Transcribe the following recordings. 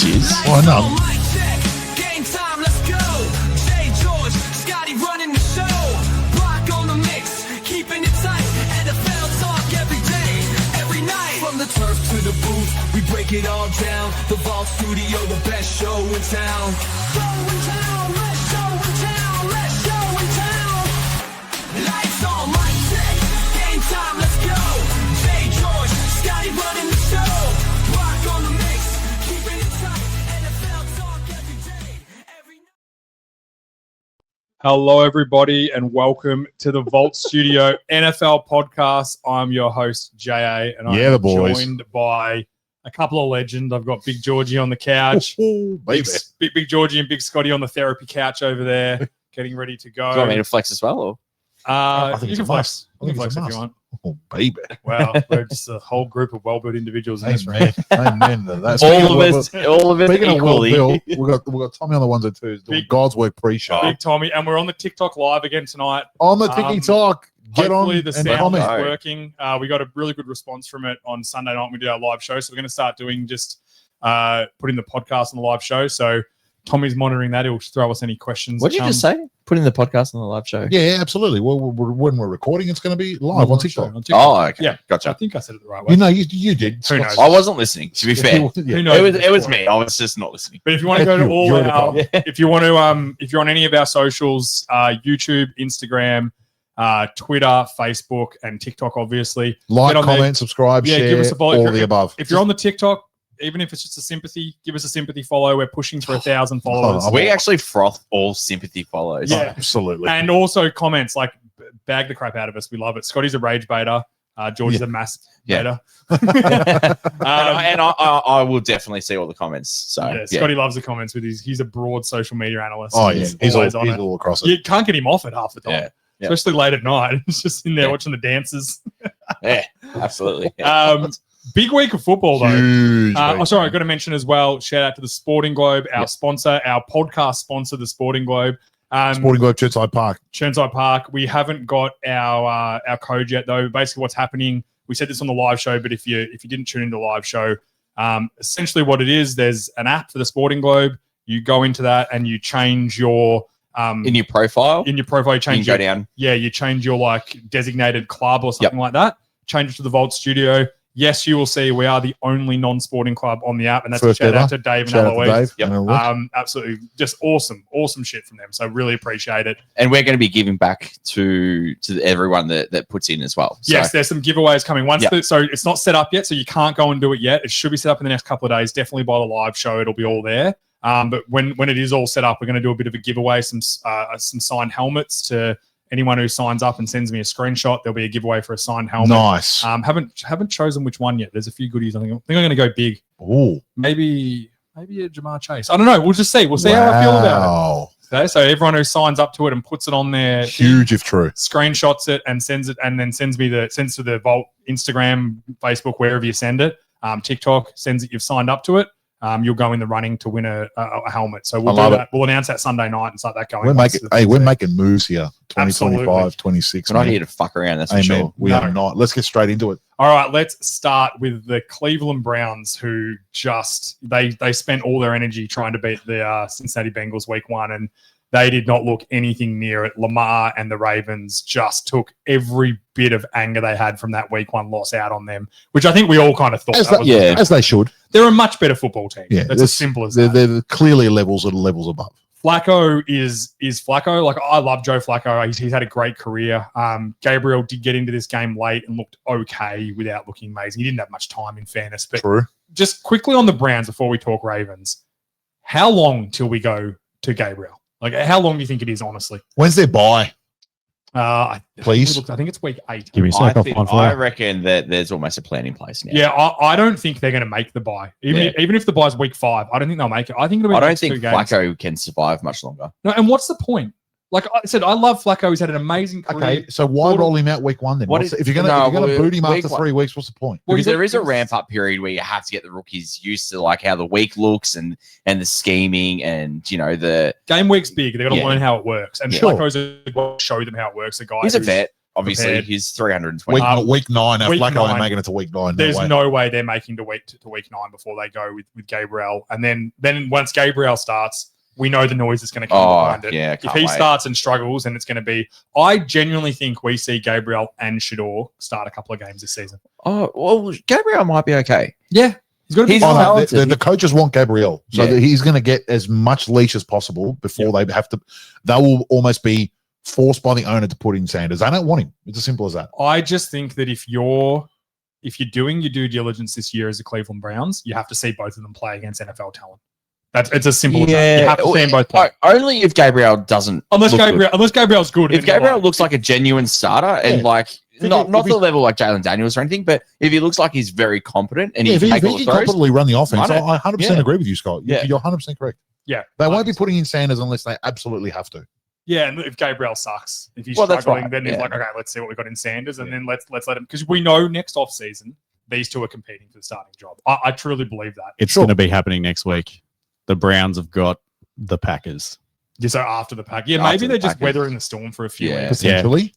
is. Oh, no. To the booth, we break it all down. The Vault Studio, the best show in town. Show in town, let's show in town, let's show in town. Lights on, mic check, game time, let's go. Jay George, Scotty running the show. Rock on the mix, keeping it tight. NFL talk every day, every night. Hello, everybody, and welcome to the Vault Studio NFL podcast. I'm your host, J.A., and I'm joined by a couple of legends. I've got Big Georgie on the couch, Big Georgie and Big Scotty on the therapy couch over there, getting ready to go. Do you want me to flex as well? Or? I think You can flex. You can flex if you want. Oh, baby. Wow, we're just a whole group of well-built individuals in this room. Amen. That's all of us equally. We've got Tommy on the ones and twos doing God's work pre-show. Big Tommy, and we're on the TikTok live again tonight. On the TikTok. Get Hopefully on the and sound comment. is working. We got a really good response from it on Sunday night when we did our live show. So we're going to start doing just putting the podcast on the live show. So Tommy's monitoring that. He'll throw us any questions. What did you just say? Putting the podcast on the live show? Yeah, absolutely. Well, when we're recording, it's going to be live on TikTok. Oh, okay. Yeah, Gotcha. I think I said it the right way. You know, you did. Who knows? I wasn't listening, to be fair. Who knows? It was me. I was just not listening. But if you want to go to all You're the our, problem. if you want to, if you're on any of our socials, YouTube, Instagram, Twitter, Facebook, and TikTok, obviously. Like, Get on comment, there. subscribe, Yeah, share, give us a follow. all the above. If you're on the TikTok, even if it's just a sympathy, give us a sympathy follow. We're pushing for 1,000 followers. Oh, We actually froth all sympathy follows. Yeah. Absolutely. And also comments, like bag the crap out of us. We love it. Scotty's a rage beta. George's a mass beta. And I will definitely see all the comments. So Yeah, Scotty loves the comments with he's a broad social media analyst. Oh, yeah. He's always on it. all across it. You can't get him off it half the time. Yeah. Especially late at night. He's just in there Yeah. watching the dances. Yeah, absolutely. Yeah. Big week of football, though. Huge. Sorry, I got to mention as well, shout out to the Sporting Globe, our sponsor, our podcast sponsor, the Sporting Globe. Sporting Globe, Chertside Park. Chertside Park. We haven't got our code yet, though. Basically, what's happening, we said this on the live show, but if you didn't tune into the live show, essentially what it is, there's an app for the Sporting Globe. You go into that and you change your in your profile, you change go down. Yeah, you change your like designated club or something like that. Change it to the Vault Studio. Yes, you will see we are the only non-sporting club on the app, and that's First a shout ever. out to Dave and Shout out to Eloise. Dave. Yep. Absolutely, just awesome shit from them. So really appreciate it. And we're going to be giving back to everyone that puts in as well. So, Yes, there's some giveaways coming. So it's not set up yet, so you can't go and do it yet. It should be set up in the next couple of days. Definitely by the live show, it'll be all there. But when it is all set up, we're going to do a bit of a giveaway, some signed helmets to anyone who signs up and sends me a screenshot. There'll be a giveaway for a signed helmet. Nice. Haven't chosen which one yet. There's a few goodies. I think I'm going to go big. Ooh. Maybe a Jamar Chase. I don't know. We'll just see. We'll see how I feel about it. Okay, so everyone who signs up to it and puts it on there, Huge if true. screenshots it and sends it, and then sends to the Vault Instagram, Facebook, wherever you send it. TikTok sends it. You've signed up to it. You'll go in the running to win a helmet. So we'll do that. We'll announce that Sunday night and start that going. We're making moves here. 2025, Absolutely. 26. we're not here to fuck around. That's for Amen. sure. We are not. Let's get straight into it. All right, let's start with the Cleveland Browns, who just they spent all their energy trying to beat the Cincinnati Bengals week 1, and they did not look anything near it. Lamar and the Ravens just took every bit of anger they had from that week 1 loss out on them, which I think we all kind of thought. As they should. They're a much better football team. Yeah, that's as simple as that. They're clearly levels above. Flacco is Flacco. Like, I love Joe Flacco. He's had a great career. Gabriel did get into this game late and looked okay without looking amazing. He didn't have much time, in fairness. But True. Just quickly on the Browns before we talk Ravens, how long till we go to Gabriel? Like, how long do you think it is, honestly? When's their bye? Please. I think it's week 8. Give me a sec. I reckon that there's almost a plan in place now. Yeah, I don't think they're going to make the bye. Even if the bye's week 5, I don't think they'll make it. I think it'll be I don't next think 2 games. Flacco can survive much longer. No, and what's the point? Like I said, I love Flacco. He's had an amazing career. Okay, so why roll him out week 1 then? If you're gonna boot him after 3 weeks, what's the point? Because there is a ramp up period where you have to get the rookies used to like how the week looks and the scheming and the game week's big. They've got to learn how it works. And Sure. Flacco's going to show them how it works. The guy he's a vet. obviously prepared. he's 320. Week 9. week Flacco ain't 9. making it to week 9. There's way. no way they're making to week 9 before they go with Gabriel. And then once Gabriel starts, we know the noise is going to come behind it. Yeah, If can't he wait. starts and struggles, then it's going to be. I genuinely think we see Gabriel and Shador start a couple of games this season. Oh, well, Gabriel might be okay. Yeah, he's going to be. He's Oh, no, talented. the coaches want Gabriel, so Yeah. that he's going to get as much leash as possible before they have to. They will almost be forced by the owner to put in Sanders. They don't want him. It's as simple as that. I just think that if you're doing your due diligence this year as the Cleveland Browns, you have to see both of them play against NFL talent. It's as simple as that. You have to see them both play. Only if Gabriel doesn't. Unless look good. Gabriel's good. If Gabriel looks like a genuine starter and Yeah. like If not he- not if the he's- level like Jalen Daniels or anything, but if he looks like he's very competent and Yeah, he if can he, take if all he the can throws, competently run the offense, Run it. I 100% Yeah. agree with you, Scott. Yeah. You're 100% correct. Yeah. They won't be putting in Sanders unless they absolutely have to. Yeah, and if Gabriel sucks, if he's Well, that's struggling, right, then he's yeah. like, okay, let's see what we got in Sanders, and then let's let him, because we know next off season these two are competing for the starting job. I truly believe that. It's Sure. going to be happening next week. The Browns have got the Packers. Yeah, so after the pack, yeah, After maybe the they're just Packers. weathering the storm for a few Yeah. weeks. Potentially.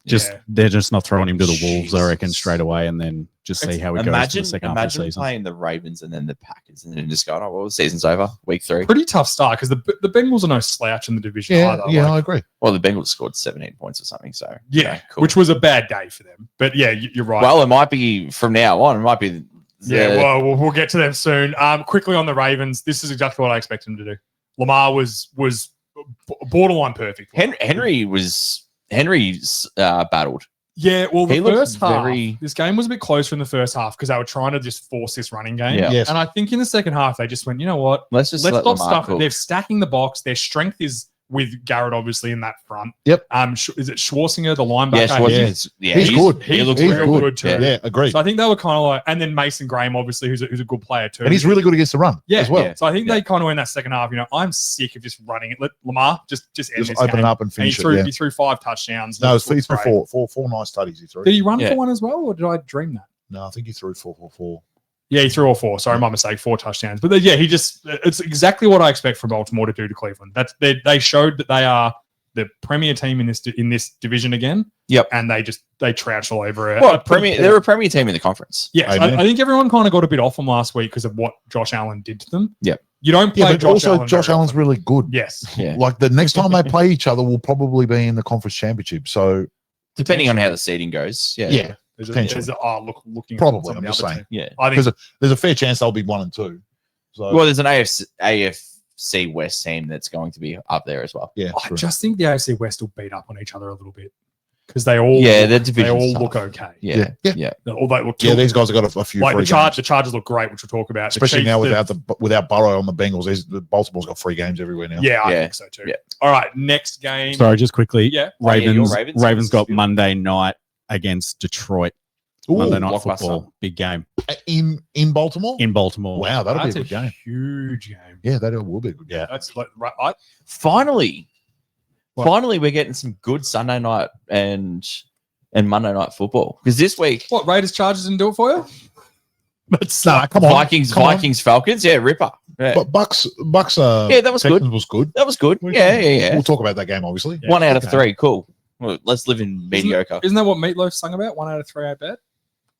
They're just not throwing him to the Wolves, I reckon, Jesus. straight away, and then just see how he goes for imagine the second half of the imagine season. playing the Ravens and then the Packers and then just going, oh, well, the season's over, week 3. Pretty tough start because the Bengals are no slouch in the division Yeah, either. yeah, Like, I agree. Well, the Bengals scored 17 points or something, so yeah, cool. which was a bad day for them. But yeah, you're right. Well, it might be from now on. It might be. Yeah, well, we'll get to them soon. Quickly on the Ravens, this is exactly what I expected him to do. Lamar was borderline perfect. Henry's battled. Yeah, well, the He looked first half, very- this game was a bit closer in the first half because they were trying to just force this running game. Yeah. Yes. And I think in the second half, they just went, you know what? Let's just Let's let stop Lamar stuff. cook. They're stacking the box. Their strength is with Garrett, obviously, in that front. Yep. Is it Schwarzinger, the linebacker? Yeah, He's good. He looks He's real good. good too. Yeah, agreed. So I think they were kind of like, and then Mason Graham, obviously, who's a good player too. And he's really good against the run yeah, as well. yeah. So I think they kind of went that second half. You know, I'm sick of just running it. Let Lamar just end Just this open game. it up and And he finish threw it. Yeah. he threw 5 touchdowns. No, Looked he threw great. four nice studies. He threw. Did he run Yeah. for one as well, or did I dream that? No, I think he threw four. Yeah, he threw all 4. Sorry, my mistake. 4 touchdowns. But yeah, it's exactly what I expect from Baltimore to do to Cleveland. They showed that they are the premier team in this division again. Yep. And they trounced all over it. Well, they're a premier team in the conference. Yes, Amen. I think everyone kind of got a bit off them last week because of what Josh Allen did to them. Yep. You don't play Yeah, but Josh also Allen Josh very Allen's often. really good. Yes. Yeah. Like the next time they play each other will probably be in the conference championship. So Depending on how the seeding goes. Yeah. yeah, Looking Probably, at some of I'm the just other saying. team. Yeah. I think there's a fair chance they'll be 1 and 2. So Well, there's an AFC West team that's going to be up there as well. yeah, I true. just think the AFC West will beat up on each other a little bit because they all Yeah, their they division's all tough. look okay. Yeah. Yeah. Yeah. Although look, Yeah, these guys have got a few like free the games. Chargers look great, which we'll talk about. The Especially Chiefs, now without Burrow on the Bengals. The Baltimore's got free games everywhere now. yeah, I Yeah. think so too. Yeah. All right, next game. Sorry, just quickly. Yeah. Oh, yeah, your Ravens. Ravens Ravens got versus- Monday night against Detroit. Ooh, Monday night blockbuster. football, big game in Baltimore. in Baltimore. Wow, that'll That's be a good game. huge game. Yeah, that will be a good game. Yeah. That's like Finally, What? finally, we're getting some good Sunday night and Monday night football because this week what Raiders Chargers didn't do it for you? Nah, come on, Vikings, come on. Vikings, Falcons, yeah, ripper. Yeah, But Bucks. yeah, that was Texans good. was good. That was good. We Yeah, yeah, yeah. We'll talk about that game, obviously. Yeah. 1 out of Okay. 3, cool. Well, let's live in mediocre. Isn't that what Meatloaf sung about? 1 out of 3, I bet.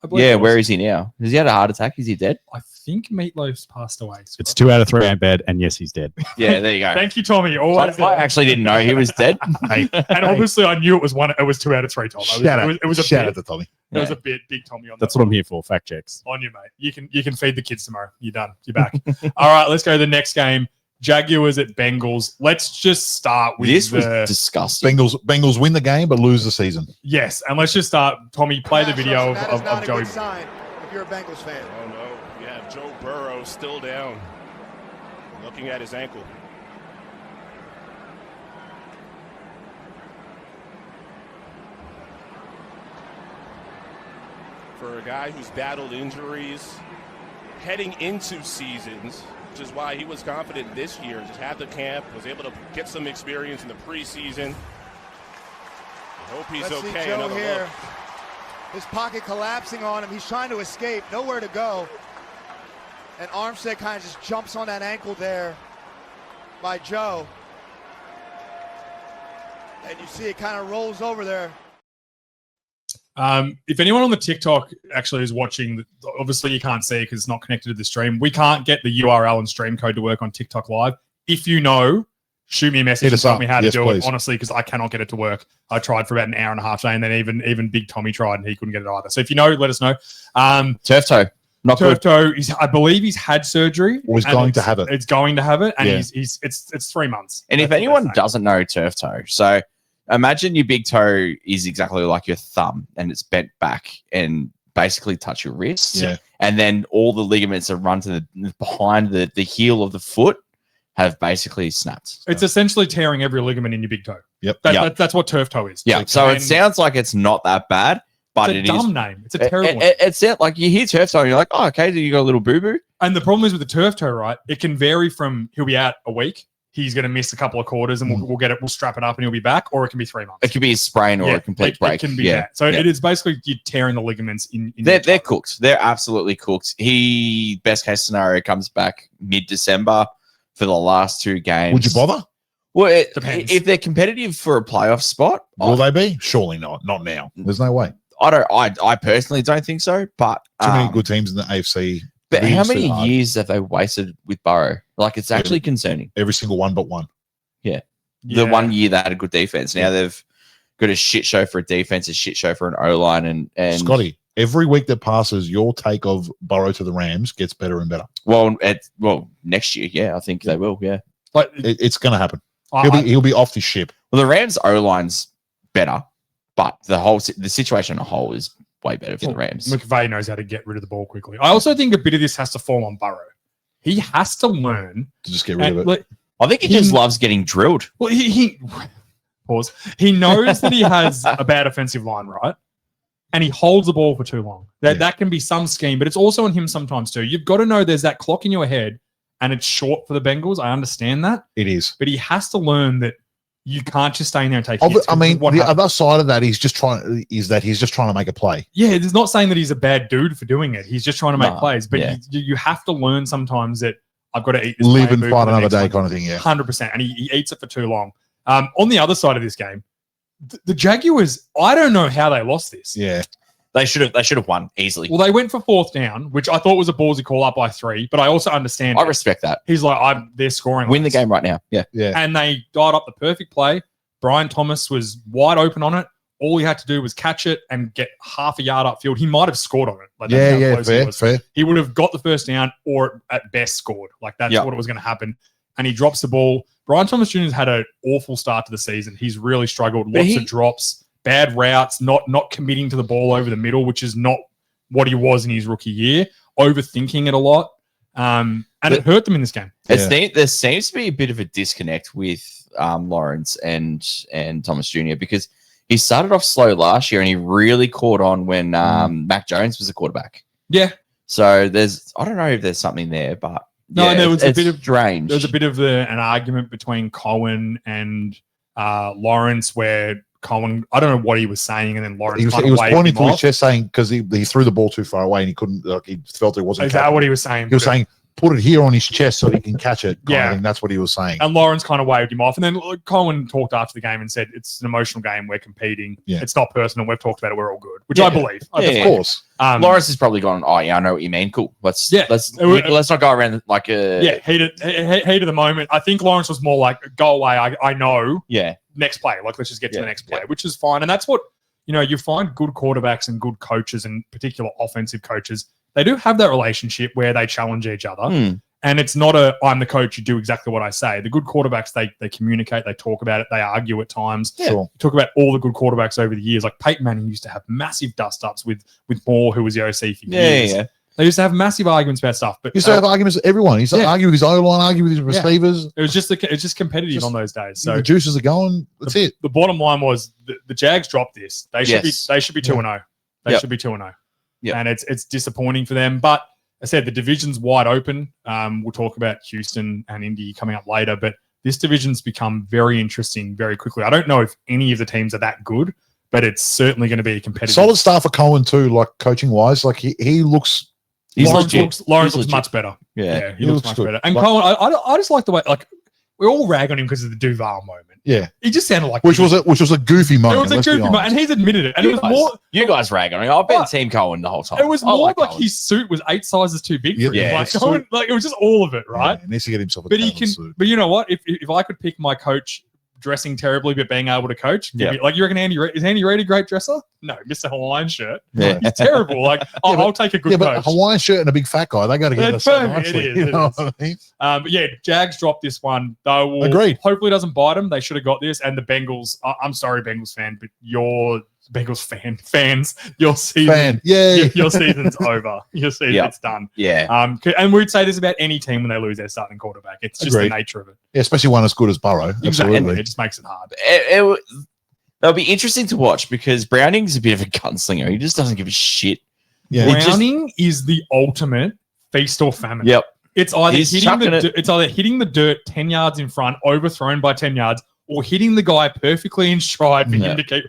I believe Yeah, it was. where is he now? Has he had a heart attack? Is he dead? I think Meatloaf's passed away. Scott. It's 2 out of 3 in bed, and yes, he's dead. Yeah, there you go. Thank you, Tommy. Always I actually didn't know he was dead. Hey, and obviously, I knew it was 2 out of 3, Tom. It was a shout bit. out to Tommy. It was a bit, big Tommy on That's that what one. I'm here for. Fact checks. On you, mate. You can feed the kids tomorrow. You're done. You're back. All right, let's go to the next game. Jaguars at Bengals. Let's just start with This was the disgusting. Bengals win the game but lose the season. yes, and let's just start. Tommy, play the video That is of not a Joey. good sign if you're a Bengals fan. Oh no, yeah, Joe Burrow still down, looking at his ankle. For a guy who's battled injuries heading into seasons, which is why he was confident this year, just had the camp, was able to get some experience in the preseason. I hope he's Let's see okay. Joe Another here. look. His pocket collapsing on him. He's trying to escape. Nowhere to go. And Armstead kind of just jumps on that ankle there by Joe. And you see it kind of rolls over there. If anyone on the TikTok actually is watching, obviously you can't see it because it's not connected to the stream. We can't get the URL and stream code to work on TikTok Live. If you know, shoot me a message Hit and us tell up. me how to Yes, do please. it, honestly, because I cannot get it to work. I tried for about an hour and a half today, and then even Big Tommy tried, and he couldn't get it either. So if you know, let us know. Turf toe. Not Turf good. toe, I believe he's had surgery. Or he's and going to it's- have it. It's going to have it, and Yeah. it's 3 months. And if That's what anyone they're saying. doesn't know turf toe, so imagine your big toe is exactly like your thumb and it's bent back and basically touch your wrist. Yeah. And then all the ligaments that run to the behind the heel of the foot have basically snapped. It's essentially tearing every ligament in your big toe. Yep. That's what turf toe is. Yeah. So it And sounds like it's not that bad, but it's a it is. dumb name. It's a terrible name. It's like you hear turf toe and you're like, oh, okay, you got a little boo boo. And the problem is with the turf toe, right? It can vary from he'll be out a week, he's going to miss a couple of quarters, and we'll strap it up and he'll be back, or it can be 3 months. It could be a sprain or a complete break. It can be yeah. that. So yeah. it is basically you tearing the ligaments in. They're your toe. cooked. They're absolutely cooked. He, best case scenario, comes back mid-December for the last 2 games. Would you bother? Well, Depends. if they're competitive for a playoff spot, Will they be? Surely not. Not now. There's no way. I personally don't think so. But Too many good teams in the AFC. But how League's too many hard. years have they wasted with Burrow? Like, it's actually concerning. Every single one but one. The Yeah. 1 year they had a good defense. Now they've got a shit show for a defense, a shit show for an O line, and Scotty, every week that passes, your take of Burrow to the Rams gets better and better. well, next year, yeah, I think they will. Yeah. But It's going to happen. I- He'll be off the ship. Well, the Rams O line's better, but the situation on a whole is way better for the Rams. McVay knows how to get rid of the ball quickly. I also think a bit of this has to fall on Burrow. He has to learn. To just get rid of And, it. like, I think he just loves getting drilled. well, he pause. He knows that he has a bad offensive line, right? And he holds the ball for too long. That can be some scheme, but it's also on him sometimes too. You've got to know there's that clock in your head, and it's short for the Bengals. I understand that, It is. but he has to learn that you can't just stay in there and take hits. I mean, What the happened- other side of that he's just trying to make a play. yeah, it's not saying that he's a bad dude for doing it. He's just trying to make Nah, plays. But yeah. you have to learn sometimes that I've got to eat this Live play and move fight for the another next day one. kind of thing. Yeah. 100%. And he eats it for too long. On the other side of this game, the Jaguars, I don't know how they lost this. Yeah. They should have won easily. Well, they went for 4th down, which I thought was a ballsy call up by 3, but I also understand I respect that. he's like, they're scoring. Win the less. game right now. Yeah. Yeah. And they dialed up the perfect play. Brian Thomas was wide open on it. All he had to do was catch it and get half a yard upfield. He might have scored on it. Like, that's how close he was. Fair. He would have got the first down or at best scored. Like that's Yeah. what it was going to happen. And he drops the ball. Brian Thomas Jr. has had an awful start to the season. He's really struggled. But Lots of drops, bad routes, not committing to the ball over the middle, which is not what he was in his rookie year. Overthinking it a lot. And it hurt them in this game. There seems to be a bit of a disconnect with Lawrence and Thomas Jr. because he started off slow last year and he really caught on when Mac Jones was a quarterback. Yeah. So I don't know if there's something there, but No, yeah, there was a it's bit of strange. There was a bit of an argument between Cohen and Lawrence where Cohen, I don't know what he was saying, and then Lawrence He was kind of waved pointing him to his off. chest saying because he threw the ball too far away and he couldn't. He felt it wasn't. Is that catchable. what he was saying? He was saying? Put it here on his chest so he can catch it. kind of Yeah. thing. That's what he was saying. And Lawrence kind of waved him off. And then Cohen talked after the game and said, it's an emotional game. We're competing. Yeah. It's not personal. We've talked about it. We're all good, which Yeah. I believe. I Yeah. believe. Of course. Lawrence has probably gone, oh yeah, I know what you mean. Cool. Let's let's not go around like a Yeah, heat of the moment. I think Lawrence was more like, go away. I know. yeah. Next play. Like, let's just get to Yeah, the next play, yeah. which is fine. And that's what, you find good quarterbacks and good coaches, and particular offensive coaches, they do have that relationship where they challenge each other. Hmm. And it's not I'm the coach, you do exactly what I say. The good quarterbacks, they communicate, they talk about it, they argue at times. Yeah. Sure. Talk about all the good quarterbacks over the years. Like Peyton Manning used to have massive dust-ups with Moore, who was the OC for years. Yeah. They used to have massive arguments about stuff. But He used to have arguments with everyone. He used to Yeah. argue with his O line, argue with his receivers. it was just competitive Just- on those days. So So the juices are going. That's it. the bottom line was the Jags dropped this. They should Yes. be 2-0. They Yep. should be 2-0. Yep. And it's disappointing for them. But I said the division's wide open. We'll talk about Houston and Indy coming up later, but this division's become very interesting very quickly. I don't know if any of the teams are that good, but it's certainly going to be a competitive. Solid start for Cohen too, like coaching wise. Like he looks. He's Lawrence legit. looks He's legit. much better. Yeah. He He looks looks much good. better. And Like- Cohen, I just like the way, like, we all rag on him because of the Duval moment. Yeah, He just sounded like which was a goofy it moment. was a let's be goofy moment, honest. and he's admitted it. And it was more. You guys rag on me. I've been What? Team Cohen the whole time. It was I more like Cohen. his suit was 8 sizes too big for him. Yeah, Like, his Cohen, like it was just all of it, right? Yeah, he needs to get himself a But he Talon can. suit. But you know what? If I could pick my coach dressing terribly but being able to coach, Yeah. like you reckon is Andy Reid a great dresser? No, Mr. Hawaiian shirt. Yeah. He's terrible. Like I'll take a good Yeah, but a coach. Hawaiian shirt and a big fat guy, they got to get That's us so perfect. It nicely. is, You it know is. what I mean? But yeah, Jags dropped this one. They will Agreed. hopefully it doesn't bite them. They should have got this. And the Bengals. I'm sorry, Bengals fan, but your Bengals fans, your season, Fan, yay. your season's over. Your season, Yeah. it's done. Yeah. And we'd say this about any team when they lose their starting quarterback. It's just Agreed. the nature of it. Yeah, especially one as good as Burrow. Exactly. Absolutely. It just makes it hard. That'll be interesting to watch because Browning's a bit of a gunslinger. He just doesn't give a shit. Yeah. He just- Browning is the ultimate feast or famine. Yep. It's either He's hitting chucking it. it's either hitting the dirt 10 yards in front, overthrown by 10 yards, or hitting the guy perfectly in stride for Yeah. him to keep.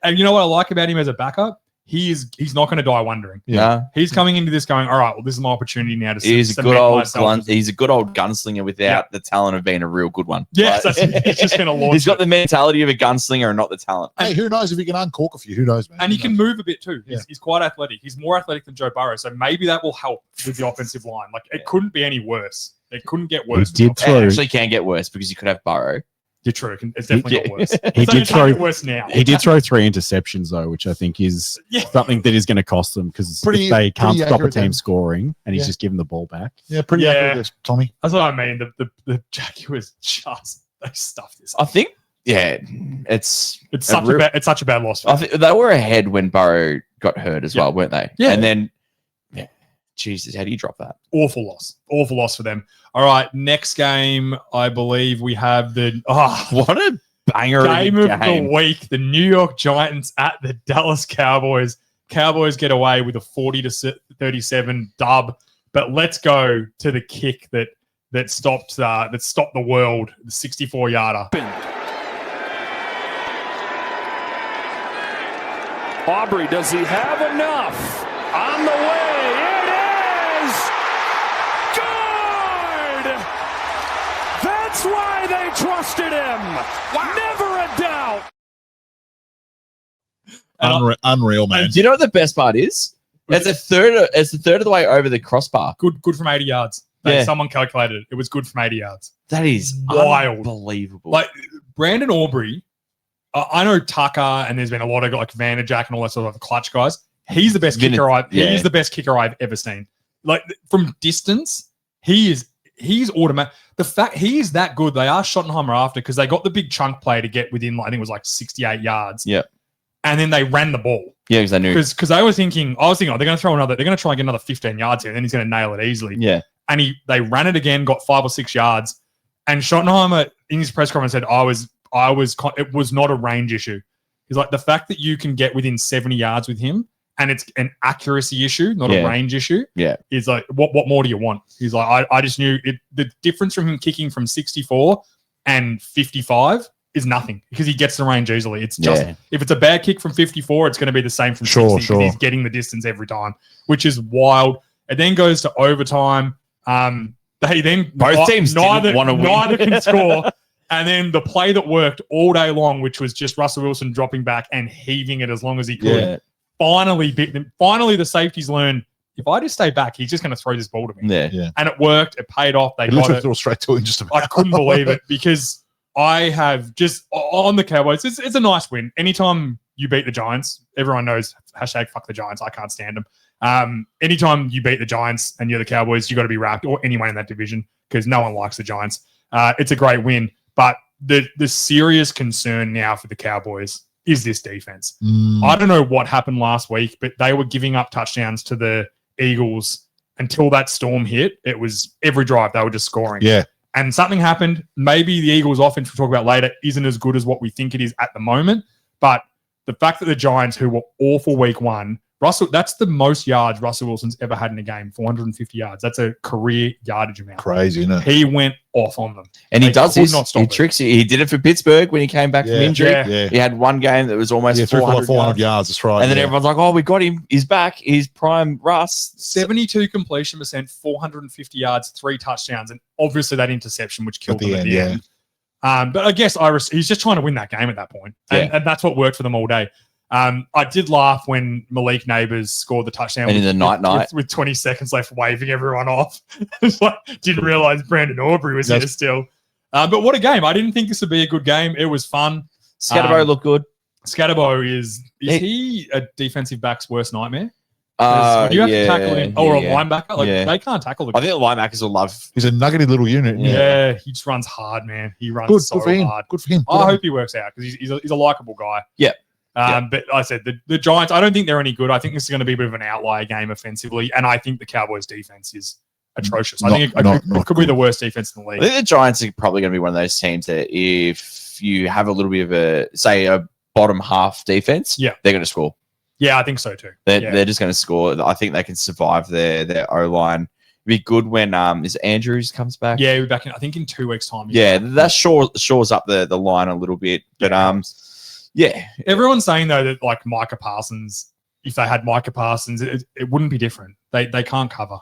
And you know what I like about him as a backup? He's not going to die wondering. Yeah. He's coming into this going, all right, well, this is my opportunity now to He's a cement good old myself as-" he's a good old gunslinger without the talent of being a real good one. Yes, Like- he's just going to launch He's got it. the mentality of a gunslinger and not the talent. Hey, who knows if he can uncork a few? Who knows, man? And he Who can knows? move a bit too. Yeah. He's quite athletic. He's more athletic than Joe Burrow. So maybe that will help with the offensive line. Like it couldn't be any worse. It couldn't get worse. He did It throw. actually can get worse because you could have Burrow. You're true. It's definitely Yeah. not worse. He It's only did can't throw. get worse now. He did throw 3 interceptions though, which I think is Yeah. something that is going to cost them because Pretty- if they can't pretty stop a accurate team then. scoring and he's Yeah. just giving the ball back. Yeah, pretty Yeah. accurate, this, Tommy. That's what I mean. The Jaguars just they stuffed this. I think, yeah, it's It's a such real- a bad loss. I think they were ahead when Burrow got hurt as Yeah. well, weren't they? Yeah. And then, yeah, Jesus, how do you drop that? Awful loss for them. All right, next game, I believe we have the What a banger game of of a game. the week: the New York Giants at the Dallas Cowboys. Cowboys get away with a 40-37 dub, but let's go to the kick that stopped the world, the 64-yarder. Aubrey, does he have enough? On the way, it is good! That's why they trusted him. Never a doubt. Unreal, man. Do you know what the best part is? It's a third of the way over the crossbar. Good from 80 yards. Yeah. Someone calculated it. It was good from 80 yards. That is Wild. unbelievable. Like Brandon Aubrey, I know Tucker, and there's been a lot of like Vanderjack and all that sort of clutch guys. He's the best kicker yeah. He's the best kicker I've ever seen. Like from distance, he's automatic. The fact he is that good, they asked Schottenheimer after because they got the big chunk play to get within, I think it was like 68 yards. Yeah. And then they ran the ball yeah, because I knew. because I was thinking, oh, they're going to they're going to try and get another 15 yards here, and then he's going to nail it easily. Yeah. And they ran it again, got 5 or 6 yards. And Schottenheimer in his press conference said, it was not a range issue. He's like, the fact that you can get within 70 yards with him and it's an accuracy issue, not a Yeah. range issue. Yeah. Is like, what more do you want? He's like, I just knew it. The difference from him kicking from 64 and 55 is nothing because he gets the range easily. It's just, Yeah. if it's a bad kick from 54, it's going to be the same from Sure, 60 because sure. he's getting the distance every time, which is wild. It then goes to overtime. They then Both teams didn't wanna win. Neither can score. And then the play that worked all day long, which was just Russell Wilson dropping back and heaving it as long as he could, Yeah. finally bit them. Finally, the safeties learned, if I just stay back, he's just going to throw this ball to me. Yeah. And it worked. It paid off. They He got literally it. threw it straight to him just about. I couldn't believe it because I have just on the Cowboys. It's a nice win. Anytime you beat the Giants, everyone knows hashtag fuck the Giants. I can't stand them. Anytime you beat the Giants and you're the Cowboys, you got to be wrapped, or anyone in that division, because no one likes the Giants. It's a great win, but the serious concern now for the Cowboys is this defense. I don't know what happened last week, but they were giving up touchdowns to the Eagles until that storm hit. It was every drive they were just scoring. Yeah. And something happened. Maybe the Eagles' offense, we'll talk about later, isn't as good as what we think it is at the moment. But the fact that the Giants, who were awful week one, that's the most yards Russell Wilson's ever had in a game, 450 yards. That's a career yardage amount. Crazy, isn't it? He went off on them. And he They does could this. not stop He it. tricks you. He did it for Pittsburgh when he came back from Yeah. injury. Yeah. Yeah. He had one game that was almost Yeah, 400 400 yards. yards. That's right. And then yeah. everyone's like, oh, we got him. He's back. He's prime Russ. 72 completion percent, 450 yards, 3 touchdowns, and obviously that interception, which killed At the them at end, the yeah. end. But I guess he's just trying to win that game at that point. And that's what worked for them all day. I did laugh when Malik Neighbors scored the touchdown And in the night. with 20 seconds left, waving everyone off. It's like, didn't realize Brandon Aubrey was here still. But what a game. I didn't think this would be a good game. It was fun. Scatterbo looked good. Scatterbo is he a defensive back's worst nightmare? When you have to tackle him, or a linebacker, they can't tackle the I think the linebackers will love. He's a nuggety little unit. Yeah, he just runs hard, man. He runs Good so for him. hard. Good for him. I hope he works out because he's a likable guy. Yeah. But I said the Giants, I don't think they're any good. I think this is going to be a bit of an outlier game offensively. And I think the Cowboys defense is atrocious. I think it could be the worst defense in the I league. think the Giants are probably going to be one of those teams that if you have a little bit of a bottom half defense, they're going to score. Yeah, I think so too. They're just going to score. I think they can survive their O line. It'd be good when is Andrews comes back. Yeah, we'll be back in, I think in 2 weeks' time. Yeah, that shores up the line a little bit. But everyone's saying though that like Micah Parsons, if they had Micah Parsons, it wouldn't be different. They can't cover.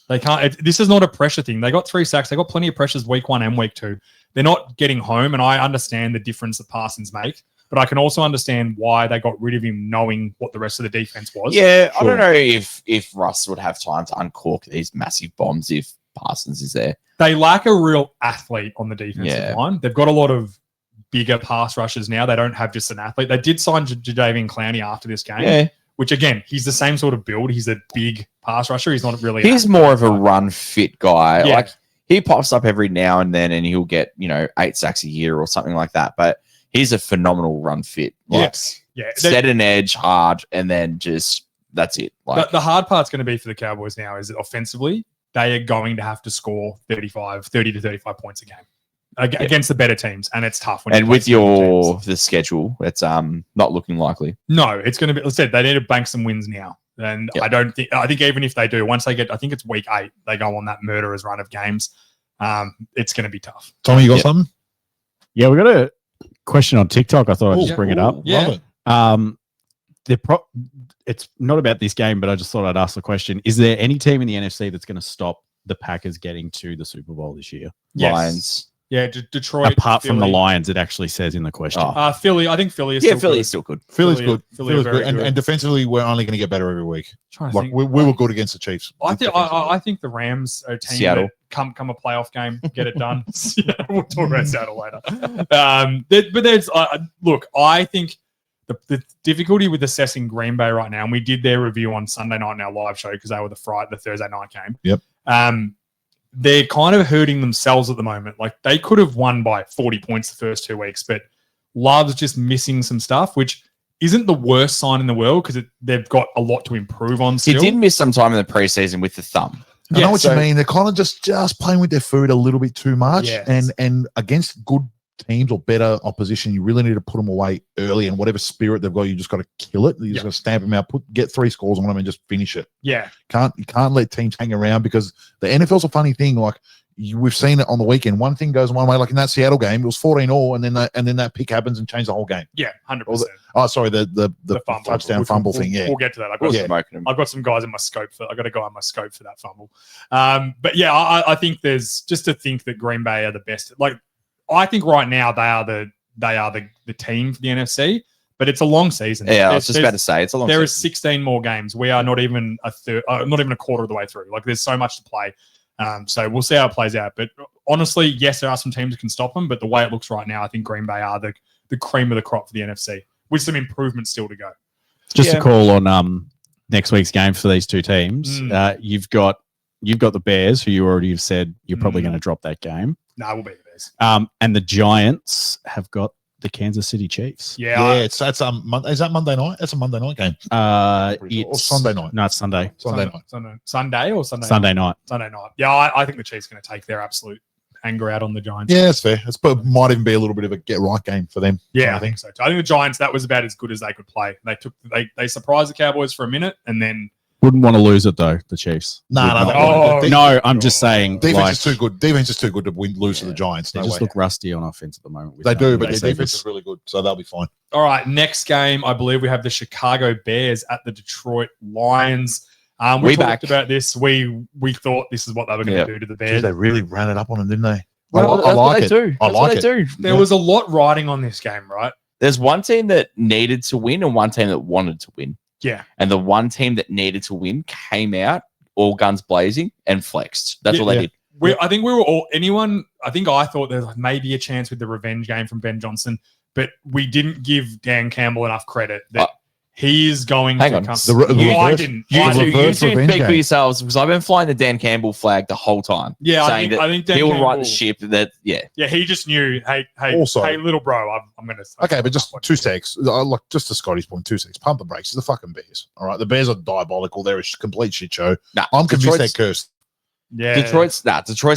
They can't. This is not a pressure thing. They got 3 sacks. They got plenty of pressures week 1 and week 2. They're not getting home, and I understand the difference that Parsons make. But I can also understand why they got rid of him, knowing what the rest of the defense was. Yeah, I don't know if Russ would have time to uncork these massive bombs if Parsons is there. They lack a real athlete on the defensive line. They've got a lot of bigger pass rushers now. They don't have just an athlete. They did sign Jadeveon Clowney after this game, which again, he's the same sort of build. He's a big pass rusher. He's not really. He's more of a run fit guy. Yeah. Like he pops up every now and then, and he'll get 8 sacks a year or something like that. But he's a phenomenal run fit. Like, set an edge hard, and then just that's it. Like the hard part's going to be for the Cowboys now is that offensively, they are going to have to score 30 to 35 points a game against the better teams, and it's tough. And with the schedule, it's not looking likely. No, it's going to be. Let's say they need to bank some wins now, and I think even if they do, once they get, I think it's week 8, they go on that murderer's run of games. It's going to be tough. Tommy, you got something? Yeah, we got a question on TikTok. I thought I'd just bring it up. Yeah. It's not about this game, but I just thought I'd ask the question: is there any team in the NFC that's going to stop the Packers getting to the Super Bowl this year? Yes. Lions. Yeah, Detroit. Apart from the Philly. Lions, it actually says in the question. Philly. I think Philly is. Yeah, still Philly good. is still good. Philly's good. Philly are very good. And defensively, we're only going to get better every week. Trying to Like think. we were good against the Chiefs. I think the Rams are a team Seattle. that come a playoff game, get it done. We'll talk about Seattle later. But there's look, I think the difficulty with assessing Green Bay right now, and we did their review on Sunday night in our live show because they were the Thursday night game. Yep. They're kind of hurting themselves at the moment. Like they could have won by 40 points the first 2 weeks, but Love's just missing some stuff, which isn't the worst sign in the world because they've got a lot to improve on He still. did miss some time in the preseason with the thumb. I know what you mean. They're kind of just playing with their food a little bit too much. Yes. And against good teams or better opposition, you really need to put them away early. And whatever spirit they've got, you just got to kill it. You just got to stamp them out, get 3 scores on them, and just finish it. Yeah. You can't let teams hang around because the NFL's a funny thing. Like we've seen it on the weekend. One thing goes one way, like in that Seattle game, it was 14-all, and then that pick happens and changed the whole game. Yeah, 100%. Oh, sorry, the fumble, touchdown fumble thing. Yeah, we'll get to that. Smoking him. I've got some guys in my scope I got a guy in my scope for that fumble. But yeah, I think there's just to think that Green Bay are the best. Like I think right now they are the team for the NFC, but it's a long season. Yeah, I was just about to say it's a long There season. is 16 more games. We are not even a quarter of the way through. Like there's so much to play. So we'll see how it plays out. But honestly, yes, there are some teams that can stop them. But the way it looks right now, I think Green Bay are the cream of the crop for the NFC with some improvements still to go. Just a call on next week's game for these two teams. You've got the Bears, who you already have said you're probably going to drop that game. No, we'll beat the Bears. And the Giants have got the Kansas City Chiefs. That's is that Monday night? That's a Monday night game. Or It's Sunday night. No, it's Sunday. Sunday night. Sunday or Sunday? Sunday night. Sunday night. Yeah, I think the Chiefs are going to take their absolute anger out on the Giants. Yeah, that's fair. It might even be a little bit of a get right game for them. Yeah, I think so too. I think the Giants, that was about as good as they could play. They surprised the Cowboys for a minute and then Wouldn't want to lose it though, the Chiefs. No, I'm just saying. Defense is too good. Defense is too good to lose to the Giants. They No just way. look rusty on offense at the moment. They do, but their defense is really good, so they'll be fine. All right, next game, I believe we have the Chicago Bears at the Detroit Lions. We talked about this. We thought this is what they were going to do to the Bears. They really ran it up on them, didn't they? I That's like what they it. do. I That's like what it. they do. There was a lot riding on this game, right? There's one team that needed to win and one team that wanted to win. Yeah. And the one team that needed to win came out all guns blazing and flexed. That's Yeah, all they yeah. did. I think we were all I think I thought there was maybe a chance with the revenge game from Ben Johnson, but we didn't give Dan Campbell enough credit that he is going Hang to on. come. The I reverse- didn't. You I two, didn't. you reverse two revenge speak for game. yourselves because I've been flying the Dan Campbell flag the whole time. Yeah, saying I think Dan he'll Campbell, right the ship. That yeah, Yeah, he just knew. Hey, Also- little bro, I'm going to. Okay, but just 2 secs. Like just to Scotty's point, 2 secs. Pump the brakes. It's the fucking Bears. All right, the Bears are diabolical. They're a complete shit show. nah, I'm convinced they're Detroit's, cursed. Yeah, Detroit's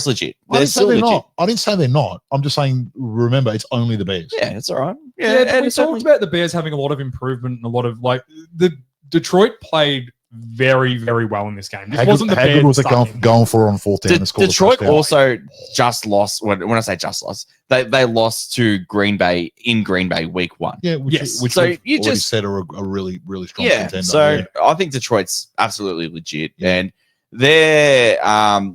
legit. I They're didn't say still they're legit. not. I didn't say they're not. I'm just saying. Remember, it's only the Bears. Yeah, it's all right. Yeah, Yeah, but and we it's talked definitely- about the Bears having a lot of improvement and a lot of the Detroit played very, very well in this game. This wasn't the how Bears good was it sucking. going for on 4th down and scored a Detroit touchdown? also just lost. When I say just lost, they lost to Green Bay in Green Bay week 1. Yeah, which, Yes. which So we've you already just- said are a really, really strong Yeah, contender. so yeah. I think Detroit's absolutely legit, Yeah. and their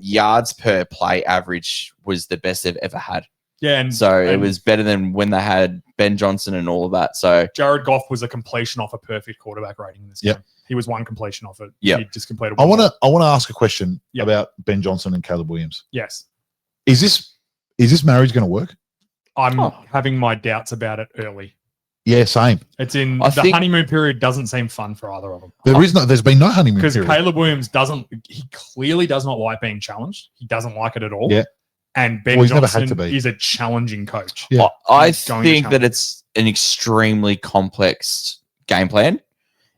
yards per play average was the best they've ever had. Yeah, and So it and was better than when they had Ben Johnson and all of that. So Jared Goff was a completion off a perfect quarterback rating in this Yep. game. He was one completion off it. Yep. He just completed. I one want more. to ask a question Yep. about Ben Johnson and Caleb Williams. Yes, Is this marriage going to work? I'm Oh. having my doubts about it early. Yeah, same. It's in I the think- honeymoon period. Doesn't seem fun for either of them There's been no honeymoon because period. Caleb Williams doesn't. He clearly does not like being challenged. He doesn't like it at all. Yeah. And Ben Well, he's never had Johnson to be. is a challenging coach. Yeah. I He's going to think that challenge. it's an extremely complex game plan,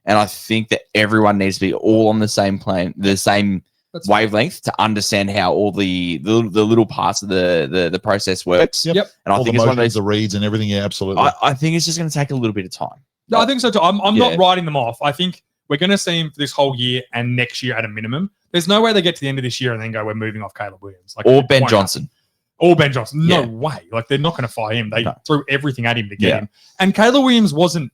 and I think that everyone needs to be all on the same plane, the same That's wavelength to understand how all the little parts of the process works. Yep. Yep. And I All think the it's one of motions, those. the reads, and everything. Yeah, absolutely. I think it's just going to take a little bit of time. No, I think so too. I'm Yeah. not writing them off. I think we're going to see him for this whole year and next year at a minimum. There's no way they get to the end of this year and then go, we're moving off Caleb Williams. Like Or it Ben won't Johnson. happen. Or Ben Johnson. No Yeah. way. Like they're not going to fire him. They No. threw everything at him to get Yeah. him. And Caleb Williams wasn't.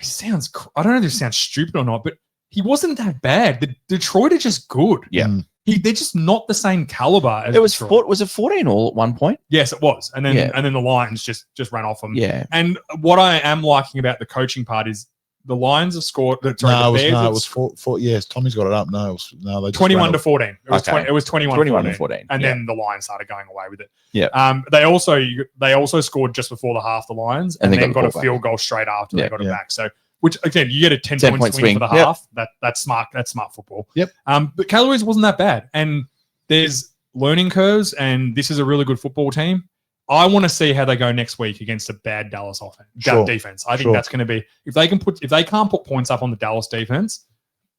I don't know if this sounds stupid or not, but he wasn't that bad. The Detroit are just good. Yeah. Mm. They're just not the same caliber as It was Detroit. was it 14 all at one point? Yes, it was. And then Yeah. the Lions just ran off them. Yeah. And what I am liking about the coaching part is the Lions have scored. Sorry, no, the Bears it have was four. Yes, Tommy's got it up. No, they just 21 ran to it. 14. It was, Okay. it was 21 21 to to 14. And yeah. then the Lions started going away with it. Yeah. They also scored just before the half, the Lions, and And they then got got the a ball field goal straight after Yeah. they got it Yeah. back. So, which again, you get a 10 point 10-point swing for the swing. Yep. half. That's smart. That's smart football. Yep. But Calories wasn't that bad, and there's learning curves, and this is a really good football team. I want to see how they go next week against a bad Dallas offense, Sure. defense. I think Sure. that's going to be if they can't put points up on the Dallas defense,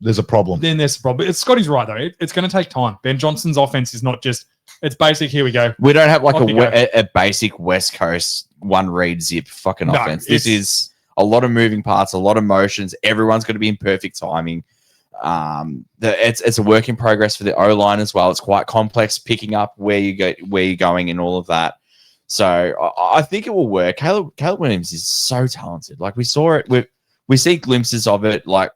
There's a problem. then there's a problem. Scotty's right though. It's going to take time. Ben Johnson's offense is not just it's basic. Here we go. We don't have like Off you go. a basic West Coast one read zip fucking No, offense. This it's- is a lot of moving parts, a lot of motions. Everyone's got to be in perfect timing. It's a work in progress for the O line as well. It's quite complex picking up where you're going, and all of that. So I think it will work. Caleb Williams is so talented. Like we saw it. We see glimpses of it. Like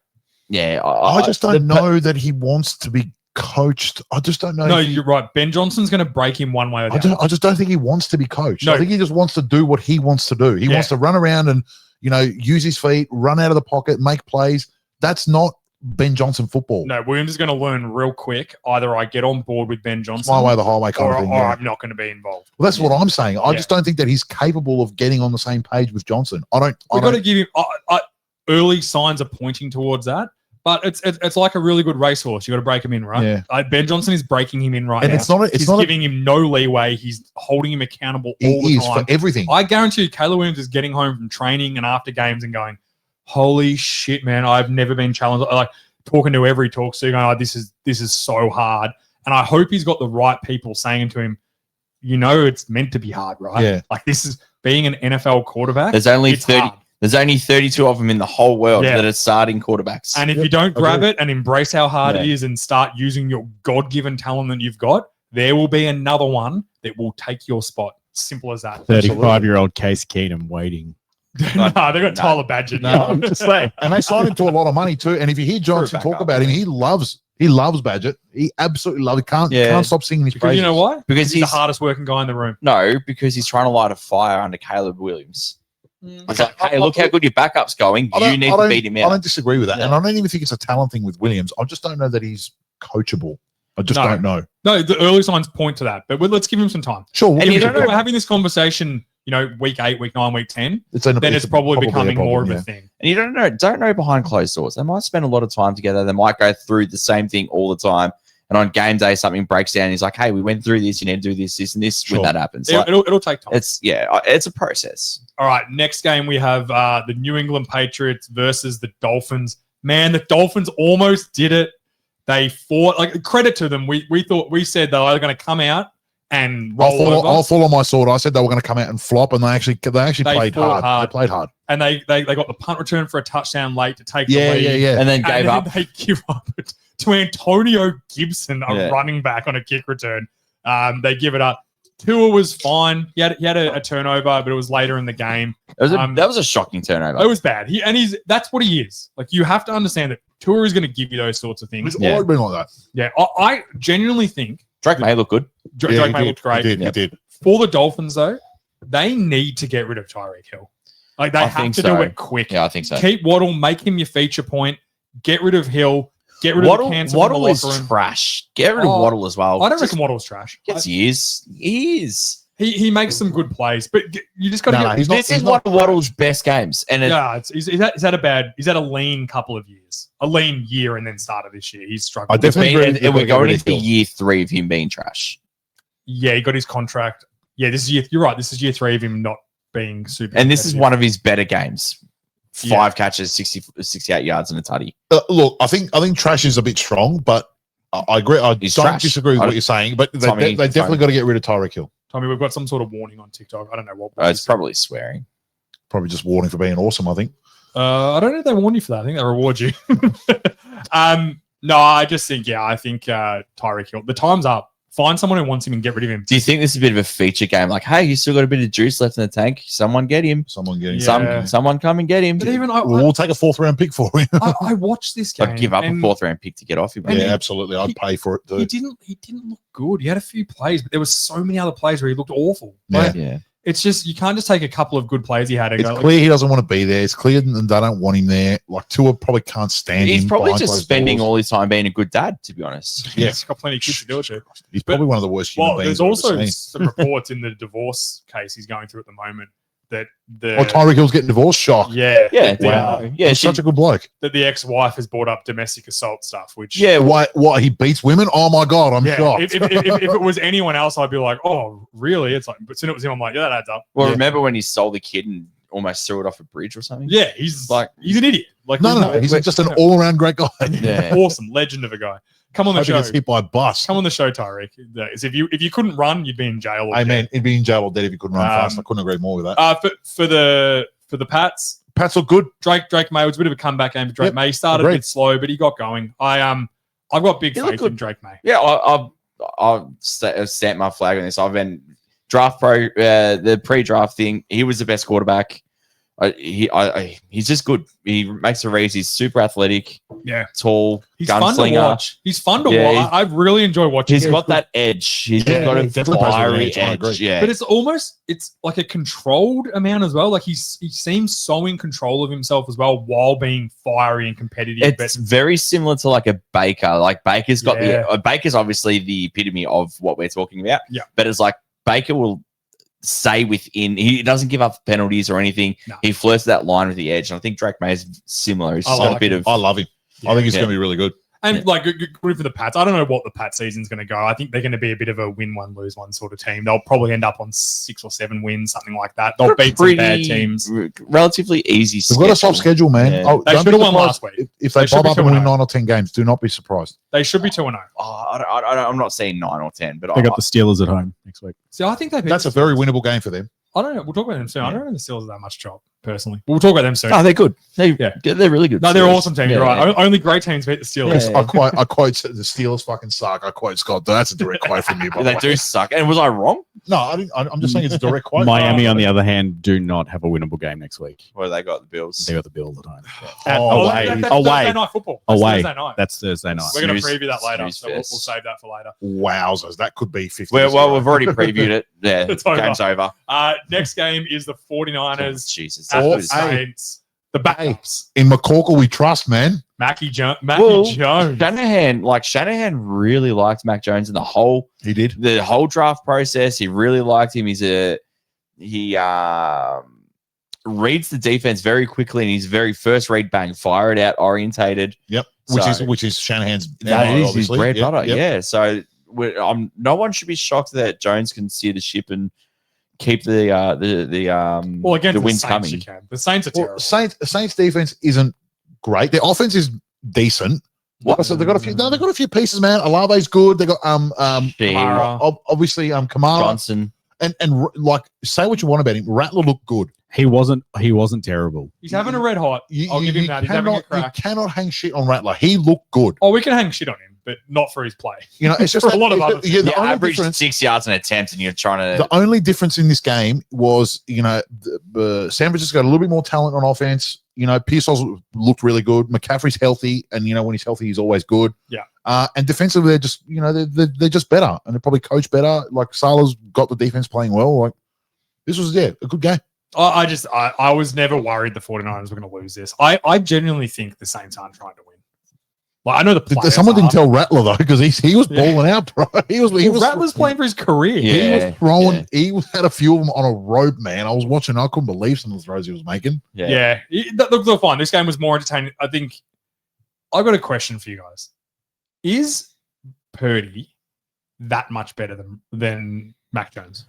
yeah, I just don't know that he wants to be coached. I just don't know. No, if he- you're right. Ben Johnson's going to break him one way or the other. I just don't think he wants to be coached. No. I think he just wants to do what he wants to do. He Yeah. wants to run around and use his feet, run out of the pocket, make plays. That's not Ben Johnson football. No, Williams is going to learn real quick. Either I get on board with Ben It's Johnson, my way or the highway kind or, of thing. or yeah. I'm not going to be involved. Well, that's what I'm saying. I Yeah. just don't think that he's capable of getting on the same page with Johnson. I We've got don't. to give him early signs are pointing towards that. But it's like a really good racehorse. You got to break him in, right? Yeah. Ben Johnson is breaking him in right And now. it's not. It's He's not. giving him no leeway. He's holding him accountable all He the is time. for everything. I guarantee you, Caleb Williams is getting home from training and after games and going, "Holy shit, man! I've never been challenged." Like talking to every talk to, going, "Oh, this is so hard." And I hope he's got the right people saying to him, "It's meant to be hard, right? Yeah. Like this is being an NFL quarterback. There's only it's 30. hard. There's only 32 of them in the whole world Yeah. that are starting quarterbacks. And if you don't grab agreed. it and embrace how hard it Yeah. is and start using your God-given talent that you've got, there will be another one that will take your spot. Simple as that. 35-year-old Case Keenum waiting. No, they got Tyler Badger. No, I'm just saying. And they signed him to a lot of money too. And if you hear Johnson backup, talk about him, he loves He loves Badgett. He absolutely loves it. Can't stop singing his Because praises. you know why? Because He's the hardest working guy in the room. No, because he's trying to light a fire under Caleb Williams. Mm. It's like, hey, look how good your backup's going. You need to beat him I out. don't disagree with that. Yeah. And I don't even think it's a talent thing with Williams. I just don't know that he's coachable. I just don't know. No, the early signs point to that, but let's give him some time. Sure. And we'll you give don't it- We're having this conversation, week 8, week 9, week 10. Then it's probably becoming more of a thing. And you don't know behind closed doors. They might spend a lot of time together. They might go through the same thing all the time. And on game day, something breaks down. He's like, hey, we went through this. You need to do this, this, and this Sure. when that happens. It'll take time. It's a process. All right, next game we have the New England Patriots versus the Dolphins. Man, the Dolphins almost did it. They fought. Like, credit to them. We said they were going to come out and roll over. I'll fall on my sword. I said they were going to come out and flop, and they actually played fought hard. They played hard. And they got the punt return for a touchdown late to take the Yeah, lead. yeah. And then gave up. They give up to Antonio Gibson, a Yeah. running back on a kick return. They give it up. Tua was fine. He had a turnover, but it was later in the game. That was a shocking turnover. It was bad. That's what he is. Like, you have to understand that Tua is going to give you those sorts of things. It's always been like that. Yeah, I genuinely think Drake May looked good. Drake May looked great. He did. For the Dolphins, though, they need to get rid of Tyreek Hill. Like, they I have think to so. do it quick. Yeah, I think so. Keep Waddle, make him your feature point. Get rid of Hill. Get rid of the cancer from the Waddle is locker room. trash. Get rid of Waddle as well. I don't reckon Waddle's trash. Yes, he is. He is. He makes some good plays, but you just got to get. This is one of Waddle's best games, and He's had a lean couple of years, a lean year, and then started this year. He's struggled. I definitely agree with and we're you. going into year 3 of him being trash. Yeah, he got his contract. Yeah, this is you're right. This is year 3 of him not being super. And this is competitive. one of his better games. 5 Yeah. catches, 68 yards, and a tutty. Look, I think trash is a bit strong, but I agree. I He's don't trash. disagree with I what don't- you're saying, but they Tommy, definitely got to get rid of Tyreek Hill. Tommy, we've got some sort of warning on TikTok. I don't know what. It's probably swearing. Probably just warning for being awesome, I think. I don't know if they warn you for that. I think they reward you. No, I just think Tyreek Hill. The time's up. Find someone who wants him and get rid of him. Do you think this is a bit of a feature game? Like, hey, you still got a bit of juice left in the tank. Someone get him. Someone get him. Yeah. Someone come and get him. But even We'll take a 4th round pick for him. I watched this game. I'd give up a and 4th round pick to get off him. Yeah, absolutely. I'd pay for it too. He didn't look good. He had a few plays, but there was so many other plays where he looked awful. Yeah. Like, Yeah. it's just you can't just take a couple of good plays he had and It's go. like, clear he doesn't want to be there. It's clear that they don't want him there. Like Tua probably can't stand He's him. probably behind just closed spending doors. all his time being a good dad, to be honest. Yeah. He's got plenty of kids to do it to. He's probably one of the worst human Well, beings. there's I've also ever seen. some reports in the divorce case he's going through at the moment that Oh, Tyreek Hill's getting divorced. Shock. yeah, Yeah. Wow. Yeah. He's such a good bloke. that the ex-wife has brought up domestic assault stuff, which Yeah. What he beats women? Oh my god, I'm yeah. shocked. If it was anyone else, I'd be like, oh, really? It's like, but soon it was him. I'm like, yeah, that adds up. Well, Yeah. remember when he stole the kid and almost threw it off a bridge or something? Yeah, he's Like- he's an idiot. Like no, he's just an all-around great guy. Yeah. awesome legend of a guy. Come on the Hope he show. gets hit by a bus. Come on the show, Tyreek. If you couldn't run, you'd be in jail. Or Hey dead. man, he'd be in jail or dead if he couldn't run Um, fast. I couldn't agree more with that. For the Pats, Pats look good. Drake May was a bit of a comeback game for Drake Yep, May. He started a agreed. bit slow, but he got going. I've got big He looked faith good. in Drake May. Yeah, I'll stamp my flag on this. I've been the pre-draft thing. He was the best quarterback. He's just good. He makes the reads. He's super athletic, Yeah, tall, he's fun to gunslinger. watch. He's fun to Yeah, watch. I really enjoy watching. He's him. got that edge. He's Yeah, got he a definitely plays with an fiery edge, I agree. edge. Yeah, But it's like a controlled amount as well. Like he seems so in control of himself as well while being fiery and competitive. it's very similar to like a Baker. Like Baker's got Yeah. Baker's obviously the epitome of what we're talking about. Yeah. But it's like Baker will stay within. He doesn't give up penalties or anything. No. He flirts that line with the edge, and I think Drake May is similar. He's I just got like a bit him. of. I love him. I think he's going to be really good. And like good for the Pats. I don't know what the Pats season's going to go. I think they're going to be a bit of a win one, lose one sort of team. They'll probably end up on 6 or 7 wins, something like that. They'll beat some bad teams. Relatively easy. They've got a soft schedule, man. Yeah. Oh, They don't should be have won surprised last week. If They they should bob be up and win 2-0. 9 or 10 games, do not be surprised. They should be 2-0. I'm not saying 9 or 10, but They got the Steelers at home next week. So I think they beat That's a very winnable game for them. I don't know. We'll talk about them soon. I don't know if the Steelers are that much chop. personally. We'll talk about them soon. Oh, they're good. They're really good. No, they're Steelers. awesome team. You're Yeah. right. Only great teams beat the Steelers. Yeah. I quote the Steelers fucking suck. I quote Scott. That's a direct quote from you. By the They way. do suck. And was I wrong? No, I didn't, I'm just saying it's a direct quote. Miami, on the other hand, do not have a winnable game next week. Where they got the Bills. They got the Bills at home. Oh, away. That's Away. Thursday night football. That's Away. Thursday night. That's Thursday night. We're going to Snooze- preview that later. snooze So we'll fest. save that for later. Wowzers, that could be 50. Well, we've already previewed it. Yeah, It's over. game's over. Next game is the 49ers Jesus. at Oh, the Saints. The backups. In McCorkle, we trust, man. Mackie Jones. Shanahan really liked Mac Jones in the whole He did. draft process. He really liked him. He reads the defense very quickly, and he's very first read, bang, fire it out, orientated. Yep. So- Which is Shanahan's. That is his obviously. bread Yep, butter. yep. Yeah. So no one should be shocked that Jones can steer the ship and keep the Well, against the wins Saints, coming. you can. The Saints are terrible. Well, Saints defense isn't great. Their offense is decent. What? So they got a few. No, they got a few pieces, man. Alave's good. They got Kamara, obviously Kamara Johnson. and like say what you want about him. Rattler looked good. He wasn't terrible. He's having a red hot. I'll give him that. He's having a crack. You cannot hang shit on Rattler. He looked good. Oh, we can hang shit on him, but not for his play. You know, it's just For a lot of other yeah, You the only averaged difference. 6 yards an attempt, and you're trying The to. only difference in this game was, you know, San Francisco got a little bit more talent on offense. You know, Pearsall's looked really good. McCaffrey's healthy, and you know when he's healthy, he's always good. Yeah. And defensively, they're just, you know, they're just better, and they're probably coached better. Like Salah's got the defense playing well. Like this was a good game. I was never worried the 49ers were going to lose this. I genuinely think the Saints aren't trying to win. Like I know the players Someone didn't are. tell Rattler though, because he was balling out, bro. He was Rattler's playing for his career. Yeah. He was throwing. He had a few of them on a rope, man. I was watching. I couldn't believe some of the throws he was making. Yeah. Look, fine. This game was more entertaining. I think I've got a question for you guys. Is Purdy that much better than Mac Jones?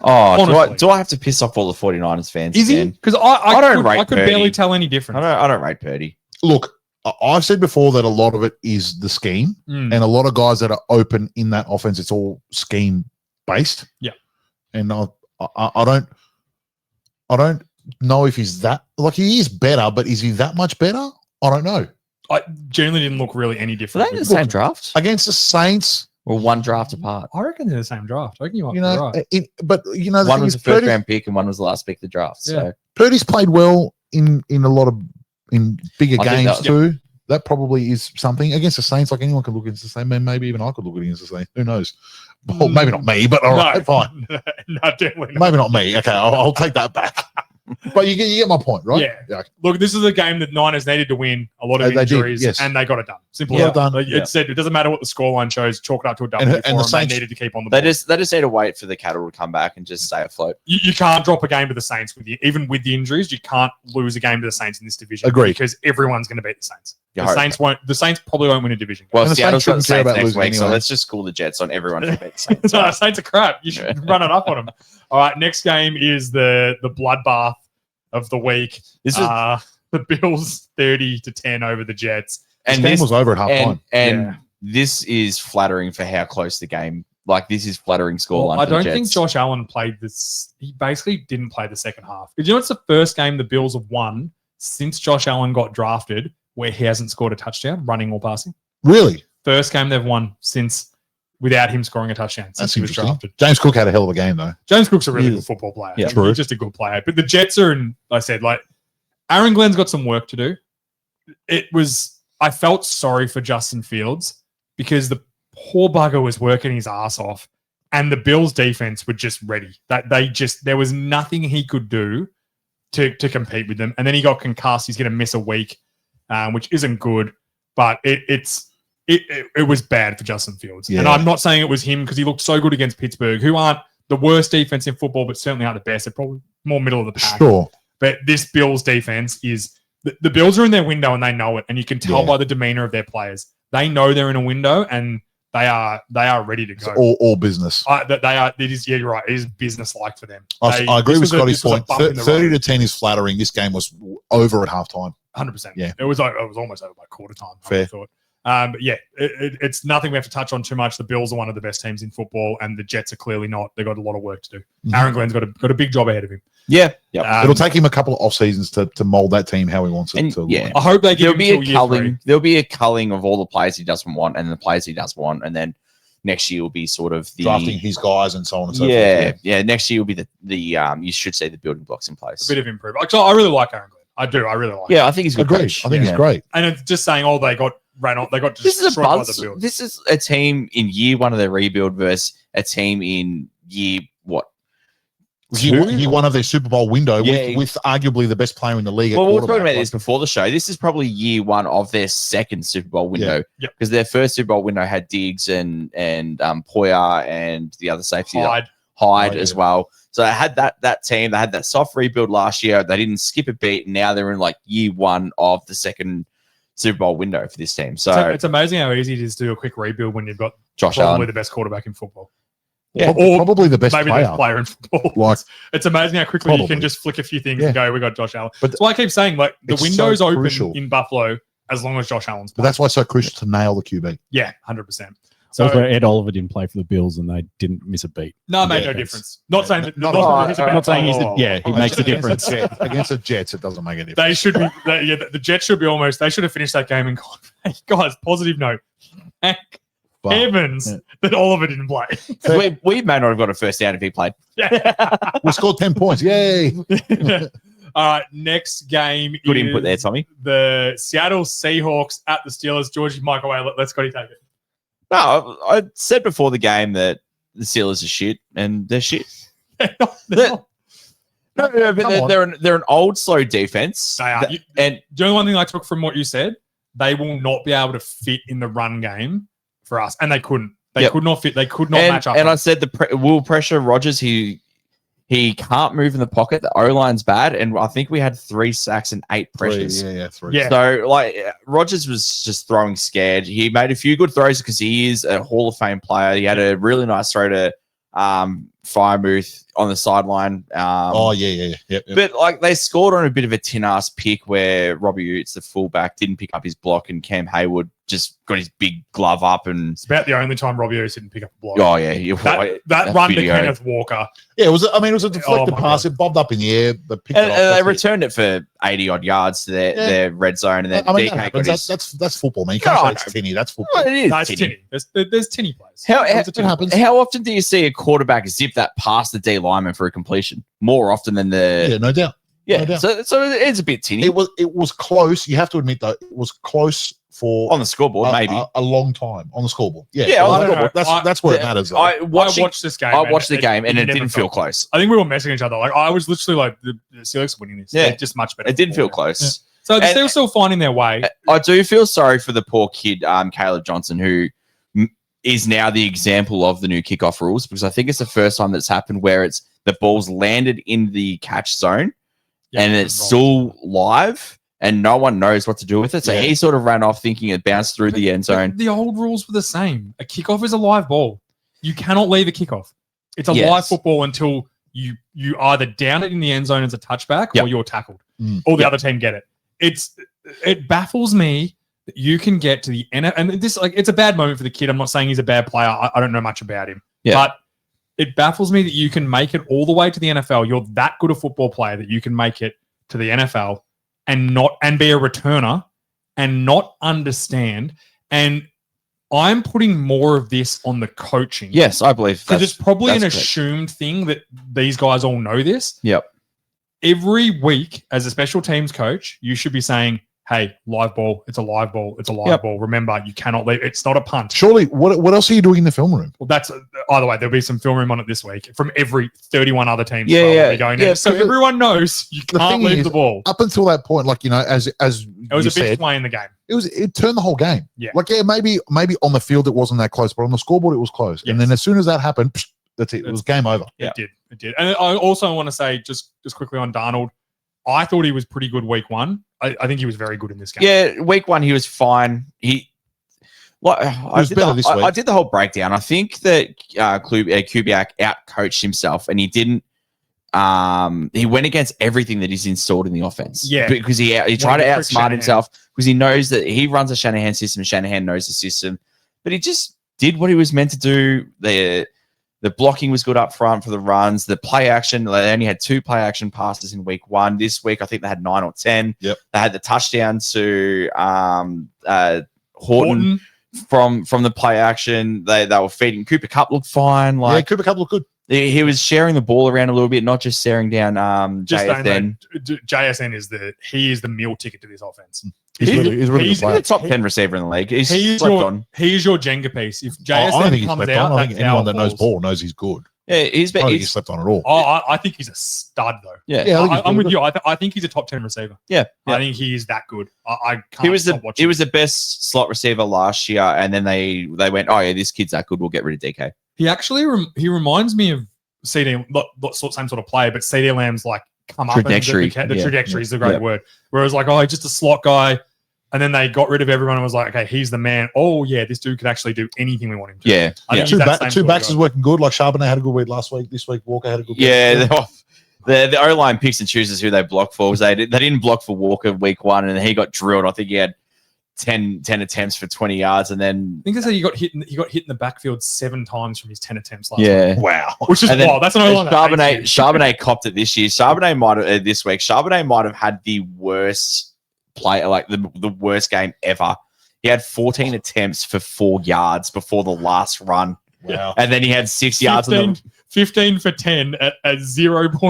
Oh, Honestly. do I have to piss off all the 49ers fans? Is he? again? Because I don't rate I could Purdy. barely tell any difference. I don't rate Purdy. Look, I've said before that a lot of it is the scheme, Mm. and a lot of guys that are open in that offense, it's all scheme based. Yeah. And I don't know if he's that, like, he is better, but is he that much better? I don't know. I generally didn't look really any Are different. they in the same draft? Against the Saints, Or one draft apart? I reckon they're the same draft. I reckon you might you be know, right. but you know, the One thing was is, the first Purdy's, round pick, and one was the last pick of the draft. So Purdy's played well in a lot of bigger I think games that- too. That probably is something against the Saints. Like anyone could look against the Saints. Maybe even I could look against the Saints. Who knows? Well, maybe not me, but all right, fine. No, definitely not. Maybe not me. Okay, I'll take that back. But you get my point, right? Yeah. Look, this is a game that Niners needed to win. A lot of They did, injuries, yes. and they got it done. Simple Well as done. that. Like, Yeah. It said it doesn't matter what the scoreline shows. Chalk it up to a W. And the for them. Saints- They needed to keep on the they ball. just need to wait for the cattle to come back and just stay afloat. You can't drop a game to the Saints even with the injuries. You can't lose a game to the Saints in this division. Agreed. Because everyone's going to beat the Saints. You The hope. Saints won't. The Saints probably won't win a division. Well, And the Seattle's got the Saints shouldn't care Saints about next losing week, so anyway. let's just school the Jets on everyone who beat the Saints. No, Saints are crap. You should run it up on them. All right, next game is the bloodbath of the week. This is The Bills 30-10 over the Jets. This and game this was over at half time. and this is flattering for how close the game. Like this is flattering scoreline. I for the don't think Jets. Josh Allen played this. He basically didn't play the second half. You know, it's the first game the Bills have won since Josh Allen got drafted where he hasn't scored a touchdown, running or passing. Really? First game they've won since without him scoring a touchdown since That's he was interesting. drafted. James Cook had a hell of a game though. James Cook's a really He good is. football player. Yeah. True. He's just a good player. But the Jets are, like I said, like Aaron Glenn's got some work to do. I felt sorry for Justin Fields because the poor bugger was working his ass off and the Bills defense were just ready. There was nothing he could do to compete with them. And then he got concussed. He's going to miss a week, which isn't good, but it was bad for Justin Fields. Yeah. And I'm not saying it was him because he looked so good against Pittsburgh, who aren't the worst defense in football, but certainly aren't the best. They're probably more middle of the pack. Sure. But this Bills defense is the Bills are in their window and they know it, and you can tell Yeah. by the demeanor of their players. They know they're in a window and they are ready to It's go. all business. That they are. It is. Yeah, you're right. It is business like for them. I agree with Scotty's point. 30 30 to 10 is flattering. This game was over at halftime. 100%. Yeah. it was almost over by quarter time. I Fair. thought. But yeah, it's nothing we have to touch on too much. The Bills are one of the best teams in football, and the Jets are clearly not. They've got a lot of work to do. Aaron Glenn's got a big job ahead of him. Yeah. Yep. It'll take him a couple of off seasons to mold that team how he wants it to. Yeah. I hope they give There'll be him a till year culling. 3. There'll be a culling of all the players he doesn't want, and the players he does want, and then next year will be sort of the drafting his guys and so on and so forth. Yeah. Next year will be the you should say the building blocks in place. A bit of improvement. Actually, I really like Aaron Glenn. I do. I really like. Yeah, I think he's a good Agreed. coach. I think he's great. And it's just saying, they got ran off. They got This is a destroyed by the buzz. Bills. This is a team in year 1 of their rebuild versus a team in year what? Year one of their Super Bowl window Yeah. with arguably the best player in the league. at Well, we were quarterback. talking about this before the show. This is probably year 1 of their second Super Bowl window. Yep. Because their first Super Bowl window had Diggs and Poyer and the other safety Hyde as well. So I had that team. They had that soft rebuild last year. They didn't skip a beat. Now they're in like year 1 of the second Super Bowl window for this team. So It's amazing how easy it is to do a quick rebuild when you've got Josh probably Allen. the best quarterback in football. Yeah. Or Probably the best maybe player. the best player in football. Like- it's amazing how quickly you Probably. can just flick a few things Yeah. and go, we got Josh Allen. But That's why I keep saying, like, the it's window's so open crucial. in Buffalo as long as Josh Allen's But playing. that's why it's so crucial to nail the QB. Yeah, 100%. So So, Ed Oliver didn't play for the Bills and they didn't miss a beat. no, it made Yeah, no that's- difference. Not saying that. not- Not, not- that he's a I'm bad not saying he's player. he makes a difference. Against the Jets, it doesn't make a difference. They should be. The Jets should be almost. They should have finished that game and gone, hey, guys, positive note. Thank But- heavens yeah. that Oliver didn't play. we may not have got a first down if he played. We scored 10 points. Yay. All right, next game Good is input there, Tommy. the Seattle Seahawks at the Steelers. Georgie, Michael, let's go. You take it. No, I said before the game that the Steelers are shit, and they're shit. They're not. No, but Come on. they're an old, slow defense. They are. And The only one thing I took from what you said, they will not be able to fit in the run game for us, and they couldn't. They Yep. could not fit. They could not match up. And I said we'll pressure Rodgers. He can't move in the pocket. The O line's bad, and I think we had 3 sacks and 8 pressures. Three. Yeah. So like Rodgers was just throwing scared. He made a few good throws because he is a Hall of Fame player. He had a really nice throw to Firemouth on the sideline. Yep. But like they scored on a bit of a tin ass pick where Robbie Utes, the fullback, didn't pick up his block, and Cam Hayward just got his big glove up and it's about the only time Robbie Oates didn't pick up a block. oh yeah, you- That run video. to Kenneth Walker. Yeah, it was a deflected my pass. It bobbed up in the air. They picked and it up. they That's it. returned it for 80 odd yards to their red zone, and then I mean, DK that got happens. his. That's football, man. You can't No, say I it's know. tinny. That's football. Well, it is No, it's tinny. tinny. There's tinny plays. It happens. How often do you see a quarterback zip that past the D lineman for a completion? More often than the Yeah, no doubt. yeah. no doubt. So it's a bit tinny It was close. You have to admit though, it was close for on the scoreboard, maybe. a long time on the scoreboard. Yeah, Yeah, on I the don't scoreboard. know. That's where it matters. Though. I I watched watched this game. I watched the game and it never didn't feel felt close. I think we were messing each other. Like I was literally like the Steelers are winning this. Yeah. They're just much better. It didn't feel football. close. So the And- Steelers are still finding their way. I do feel sorry for the poor kid, Caleb Johnson, who is now the example of the new kickoff rules, because I think it's the first time that's happened where it's the ball's landed in the catch zone Yeah, and it's wrong. still live and no one knows what to do with it. So Yeah. he sort of ran off thinking it bounced through the end zone. The old rules were the same. A kickoff is a live ball. You cannot leave a kickoff. It's a Yes. live football until you either down it in the end zone as a touchback Yep. or you're tackled. Mm. Or the other team get it. It baffles me that you can get to the end, and this it's a bad moment for the kid. I'm not saying he's a bad player. I don't know much about him, Yeah. but it baffles me that you can make it all the way to the NFL. You're that good a football player that you can make it to the NFL and be a returner and not understand. And I'm putting more of this on the coaching. Yes, I believe Because it's probably an that's correct. assumed thing that these guys all know this. Yep. Every week, as a special teams coach, you should be saying, hey, live ball, it's a live ball, it's a live Yep. ball. Remember, you cannot leave. It's not a punt. Surely, what else are you doing in the film room? Well, that's either way. There'll be some film room on it this week from every 31 other teams. Yeah, as well yeah, will be going yeah, in. So because everyone knows you the can't thing leave is, the ball. Up until that point, like as It was you a big said, play in the game. it turned the whole game. Yeah. Like maybe on the field it wasn't that close, but on the scoreboard it was close. And Yes. then as soon as that happened, that's it. It was game over. Yeah. It did. And I also want to say just quickly on Darnold, I thought he was pretty good week one. I think he was very good in this game. Yeah, week one he was fine. I was better this week. did the whole breakdown. I think that Kubiak out coached himself, and he didn't he went against everything that he's installed in the offense. Yeah. Because he tried to to trick outsmart Shanahan. himself because he knows that he runs a Shanahan system. Shanahan knows the system, but he just did what he was meant to do. The blocking was good up front for the runs. The play action, they only had 2 play action passes in week 1. This week, I think they had 9 or 10. Yep. They had the touchdown to Horton. From the play action. They were feeding. Cooper Kupp looked fine. Like Cooper Kupp looked good. he was sharing the ball around a little bit, not just staring down JSN. JSN is the meal ticket to this offense. He's a really good He's player. the top 10 receiver in the league. He's He is slept your on. Jenga piece. If I don't think JSN he's comes slept out, on. I that think anyone tower that knows falls. ball knows he's good. Yeah, I don't think he's he's slept on at all. Oh, I think he's a stud though. yeah. Yeah, I think he's I'm really with good. you. I think he's a top 10 receiver. Yeah. I think he is that good. I can't He was stop watching. he was the best slot receiver last year, and then they went, oh yeah, this kid's that good. We'll get rid of DK. He actually he reminds me of CD, not same sort of player, but CD Lamb's like come up. Trajectory. The Yeah. trajectory is the great Yeah. word. Whereas like, oh, he's just a slot guy. And then they got rid of everyone and was like, okay, he's the man. Oh, yeah, this dude could actually do anything we want him to. Yeah, I yeah. think he's that same Two sort of backs guy. is working good. Like Charbonnet had a good week last week. This week Walker had a good week. Yeah, the O line picks and chooses who they block for. They didn't block for Walker week 1, and he got drilled. I think he had 10 attempts for 20 yards, and then I think they said he got hit in the backfield 7 times from his 10 attempts last week. yeah. Wow. Which is And then wild. That's an O-line. Charbonnet copped it this year. Charbonnet might have this week. Charbonnet might have had the worst play, like the worst game ever. He had 14 attempts for 4 yards before the last run, Wow. and then he had 6 yards. 15 for 10 at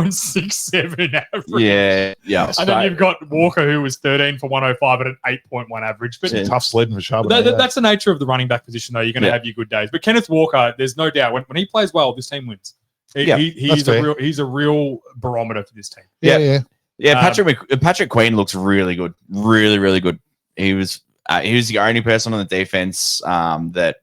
0.67 average. Yeah. And then you've got Walker, who was 13 for 105 at an 8.1 average. But Yeah. Tough sledding for Charbonnet. that's the nature of the running back position, though. You're going to have your good days. But Kenneth Walker, there's no doubt, when he plays well, this team wins. Yeah, He's a real barometer for this team. Yeah. Patrick Queen looks really good, really good. He was the only person on the defense that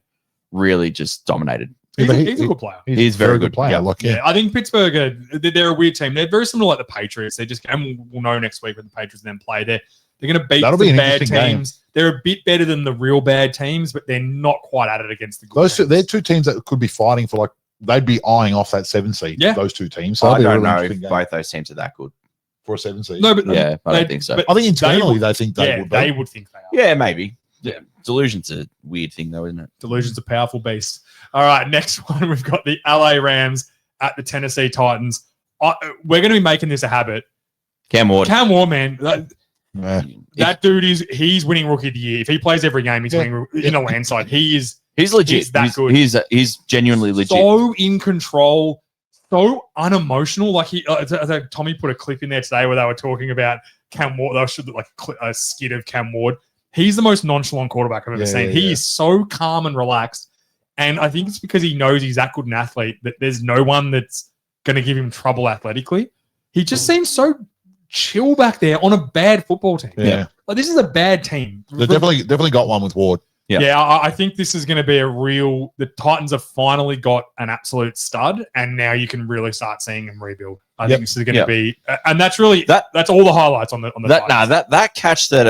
really just dominated. He's but a good player. He's very good player. Yeah. Like, Yeah, I think Pittsburgh, they're a weird team. They're very similar like the Patriots. They just, and we'll know next week when the Patriots then play. They're going to beat That'll be the an bad interesting game. teams. They're a bit better than the real bad teams, but they're not quite at it against the good Those two, teams. they're 2 teams that could be fighting for they'd be eyeing off that 7 seed. Yeah. Those 2 teams. So I that'll be a don't really know if interesting game both those teams are that good. for a 7 seed. No, but Yeah, I they- don't think so. but I think internally would- they think they yeah, would be. they would think they are. Yeah, maybe. Yeah. Delusion's a weird thing, though, isn't it? Delusion's a powerful beast. All right, next one, we've got the LA Rams at the Tennessee Titans. We're going to be making this a habit. Cam Ward. Cam Ward, man, Yeah. that dude he's winning Rookie of the Year. If he plays every game, he's winning in a landslide. He's legit. He's that good. He's genuinely legit. so in control, so unemotional. Like Tommy put a clip in there today where they were talking about Cam Ward. They should like a skit of Cam Ward. He's the most nonchalant quarterback I've ever seen. He is so calm and relaxed. And I think it's because he knows he's that good an athlete that there's no one that's going to give him trouble athletically. He just seems so chill back there on a bad football team. Yeah. Like this is a bad team. They definitely got one with Ward. Yeah. Yeah, I think this is going to be the Titans have finally got an absolute stud, and now you can really start seeing them rebuild. I think this is going to be, and that's really that's all the highlights on the Titans. that catch that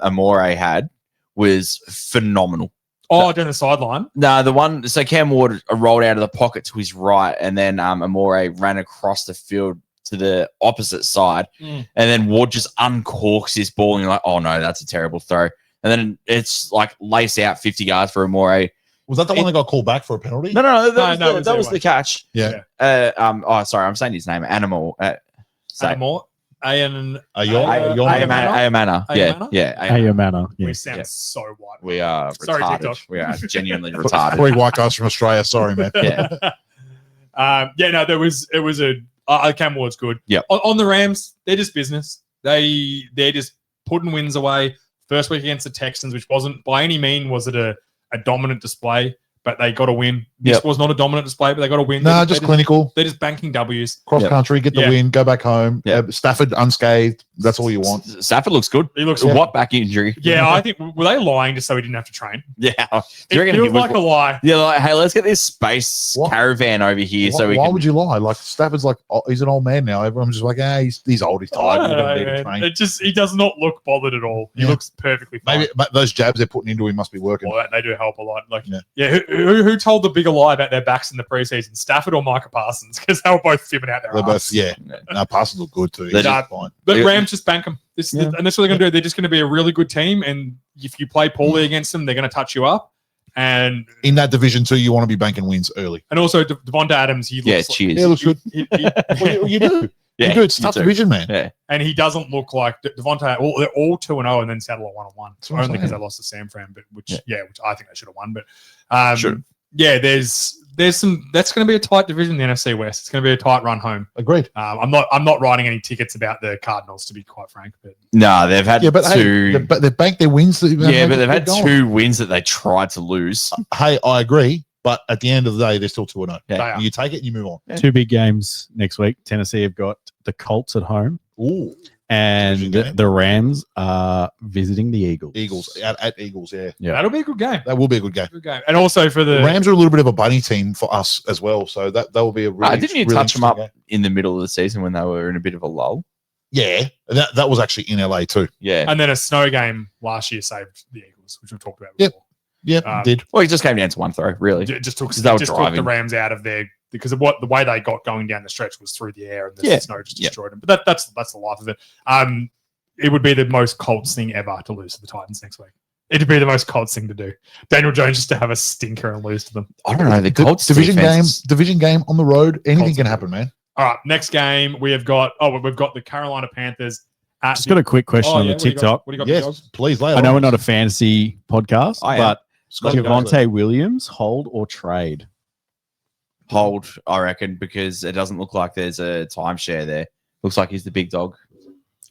Amore had was phenomenal. Oh, down the sideline. No, the one, so Cam Ward rolled out of the pocket to his right, and then Amore ran across the field to the opposite side, and then Ward just uncorks his ball, and you're like, oh no, that's a terrible throw. And then it's like lace out 50 yards for Amore. Was that the one that got called back for a penalty? No, that was way. the catch. Yeah. Sorry, I'm saying his name. Animal. More. Ayomana. Yeah. Ayomana. We Yeah. sound so white. We are Sorry, retarded. TikTok. We are genuinely retarded. 3 white guys from Australia. Sorry, man. Yeah. It was Cam Ward's good. Yep. On the Rams, they're just business. They're just putting wins away. First week against the Texans, which wasn't by any mean was it a dominant display, but they got a win. This was not a dominant display, but they got a win. No, just clinical. They're just banking W's. Cross country, get the win, go back home. Yep. Stafford unscathed. That's all you want. Stafford looks good. He looks What back injury? Yeah, I think were they lying just so he didn't have to train? Yeah. It feels like a lie. Yeah, like, hey, let's get this space What? caravan over here so we Why can. would you lie? Like Stafford's like he's an old man now. Everyone's just like, he's old, he's I tired. don't We don't know, need to man. train. It just he does not look bothered at all. He Yeah. looks perfectly fine. Maybe but those jabs they're putting into him must be working. Well, they do help a lot. Like, Yeah. yeah, who told the bigger lie about their backs in the preseason, Stafford or Micah Parsons? Because they were both fibbing out their They're arse. both, yeah. No, Parsons look good too. They're He's just- fine. But Yeah. Rams just bank them. And that's what they're going to do. They're just going to be a really good team. And if you play poorly against them, they're going to touch you up. And In that division too, you want to be banking wins early. also Devonta Adams, he looks Yeah, like, cheers. Yeah, looks good. he- Well, you do. Yeah, you do. It's a you tough do. division, man. Yeah. and he doesn't look like Devonta. They're all 2-0 and then settle at 1-1. That's what I'm Only because they saying. lost to San Fran, but which Yeah. which I think they should have won. But Should've. yeah, there's some. That's going to be a tight division in the NFC West. It's going to be a tight run home. Agreed. I'm not writing any tickets about the Cardinals, to be quite frank. But No, they've had Yeah, but two. hey, they banked their wins. yeah, but they've had 2 wins that they tried to lose. Hey, I agree. But at the end of the day, they're still 2-0. Yeah. they are. You take it and you move on. Two big games next week. Tennessee have got the Colts at home, Ooh, and Division game. the Rams are visiting the Eagles. Eagles at Eagles. Yeah, Yeah. That'll be a good game. that will be a good game. Good game. And also for The the Rams are a little bit of a bunny team for us as well, so that will be a really. Didn't you really touch them up interesting game. in the middle of the season when they were in a bit of a lull? Yeah, that was actually in LA too. Yeah. and then a snow game last year saved the Eagles, which we've talked about Yep. before. Yeah, did. Well, it just came down to one throw, really. It just took Because they were just took the driving. Rams out of there because of the way they got going down the stretch was through the air and the Yeah. snow just Yeah. destroyed them. But that's the life of it. It would be the most Colts thing ever to lose to the Titans next week. It'd be the most Colts thing to do. Daniel Jones just to have a stinker and lose to them. I don't know. The D- Colts division defense- game on the road. Anything Colts can are happen, man. All right, next game we've got the Carolina Panthers. At Just got a quick question on the what do you got? TikTok. What do you got? Yes, Dogs? please. Lay it I know on we're us. not a fantasy podcast, I am. but Scotty goes Javonte Williams, hold or trade? hold, I reckon, because it doesn't look like there's a timeshare there. Looks like he's the big dog.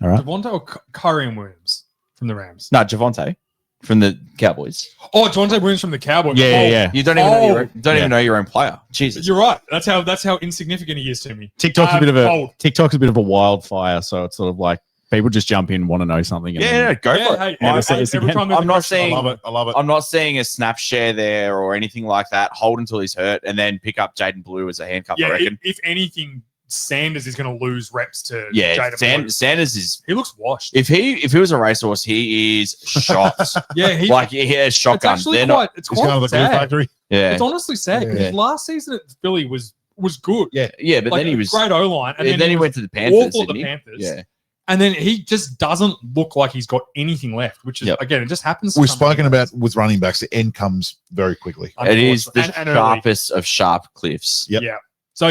All right. Devonta or Kyrian Williams from the Rams? No, Javonte from the Cowboys. Oh, Devonta Williams from the Cowboys. Yeah. You don't even know Oh. even know your own player. Jesus. You're right. That's how insignificant he is to me. TikTok's a bit of Hold. a wildfire, so it's sort of like people just jump in, want to know something. And Yeah, then- no, go Yeah, for it. hey, Never I- say this every again. time there's I'm a not question- saying- I love it. I love it. I'm not seeing a snap share there or anything like that. Hold until he's hurt and then pick up Jaden Blue as a handcuff, I Yeah, reckon. if anything, Sanders is going to lose reps to Yeah, Jaden Blue. Sanders is He looks washed. if he was a racehorse, he is shot. Yeah, he, like he has it's shotgun. actually They're quite. not It's He's kind of quite the glue sad. factory. yeah. It's honestly sad because Yeah. last season at Philly was good. Yeah. Yeah, but Like, then he was great O line, and then he was went to the Panthers, awful at didn't the he? Panthers. Yeah. And then he just doesn't look like he's got anything left, which is Yep. again, it just happens. to We've some running spoken backs. about with running backs, the end comes very quickly. It is the And early. sharpest of sharp cliffs. Yep. Yeah. So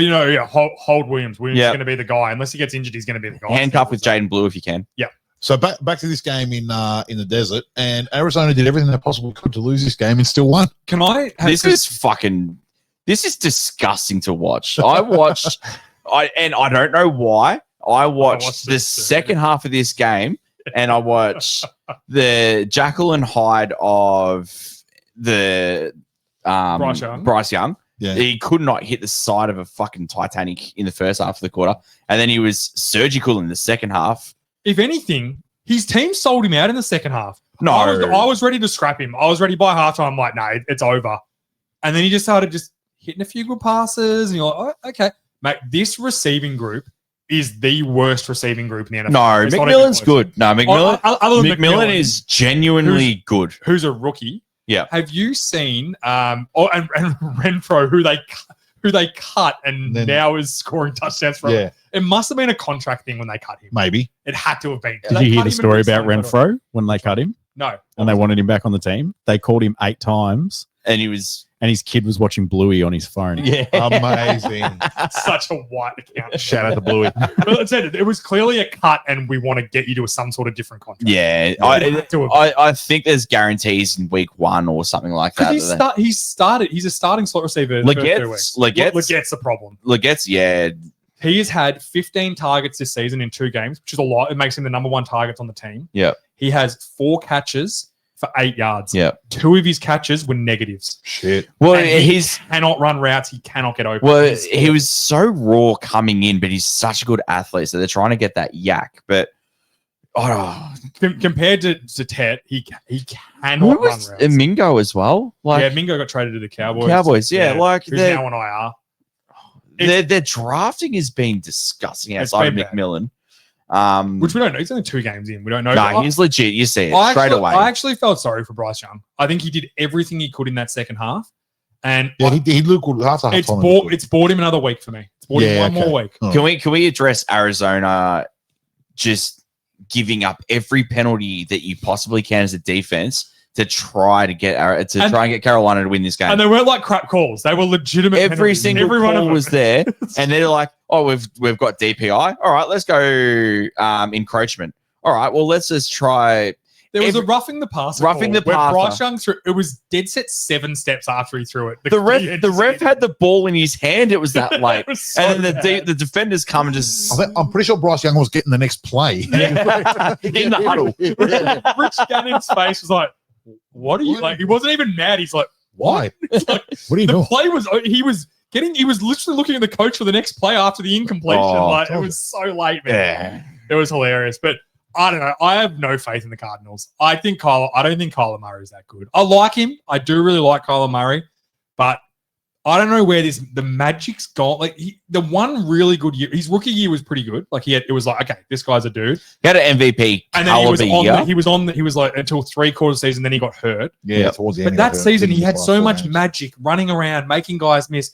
hold Williams. Williams Yep. is going to be the guy unless he gets injured. He's going to be the guy. Handcuff with Jaden Blue if you can. So back to this game in the desert, and Arizona did everything they possibly could to lose this game and still won. Can I? This is disgusting to watch. I watched and I don't know why. I watched watched the this too. second half of this game and I watched the Jackal and Hyde of the Bryce Young. Yeah. He could not hit the side of a fucking Titanic in the first half of the quarter. And then he was surgical in the second half. If anything, his team sold him out in the second half. No. I was ready to scrap him. I was ready by halftime. I'm like, no, it's over. And then he just started just hitting a few good passes, and you're like, oh, okay, mate. This receiving group is the worst receiving group in the NFL. No, It's not even McMillan's close. good. No, McMillan. Other than McMillan is genuinely good. who's a rookie. Yeah. Have you seen and Renfro who they cut and Then- now is scoring touchdowns for? Yeah, It must have been a contract thing when they cut him. maybe. It had to have been. Did They you hear cut the him story and about re-signed Renfro when they cut him No. and they wanted him back on the team? They called him 8 times, And he was and his kid was watching Bluey on his phone. Amazing. Such a white account. Shout out to Bluey. But it said it was clearly a cut, and we want to get you to some sort of different contract. Yeah, It had to have- I think there's guarantees in week 1 or something like that. Because he's started. He's a starting slot receiver. the first 3 weeks. Legette's the problem. Legette's, yeah, He has had 15 targets this season in 2 games, which is a lot. It makes him the number 1 target on the team. Yeah. He has 4 catches for 8 yards. yeah. 2 of his catches were negatives. Shit. Well, And he he's cannot run routes. He cannot get open. well, He's- he was so raw coming in, but he's such a good athlete, so they're trying to get that yak. But compared to Tet, he who cannot run was routes. Mingo as well? Like Yeah, Mingo got traded to the Cowboys. Cowboys, yeah, like who's they're, now on IR. their drafting has been disgusting It's outside of been bad. McMillan. Which we don't know. He's only 2 games in. We don't know. No, But he's legit. You see it I straight actually, away. I actually felt sorry for Bryce Young. I think he did everything he could in that second half. And Yeah, he looked good after half it's time. bought him another week for me. It's bought him one more week. Oh. Can we address Arizona just giving up every penalty that you possibly can as a defense to try and get Carolina to win this game? And they weren't like crap calls. They were legitimate. Every penalties. single Every one of call them. was there, and they're like, "Oh, we've got DPI. All right, let's go encroachment. All right, well, let's just try." There was a roughing the passer. Roughing call the where passer. Bryce Young threw. It was dead set 7 steps after he threw it. The ref had the ball in his hand. It was that late, It was so and then bad. the defenders come and just I'm pretty sure Bryce Young was getting the next play. in the huddle. Rich Gannon's face was like, "What are you like?" He wasn't even mad. He's like, Why? It's like, What are you the doing? play was he was literally looking at the coach for the next play after the incompletion. Oh, like it was so late, man. Yeah. It was hilarious. But I don't know. I have no faith in the Cardinals. I don't think Kyler Murray is that good. I like him. I do really like Kyler Murray, but I don't know where the magic's gone. Like the one really good year, his rookie year was pretty good. Like it was like, okay, this guy's a dude. He had an MVP And then he was caliber year. he was like until 3/4 season, then he got hurt. Yeah, towards the end. But that season, he had so much magic running around, making guys miss,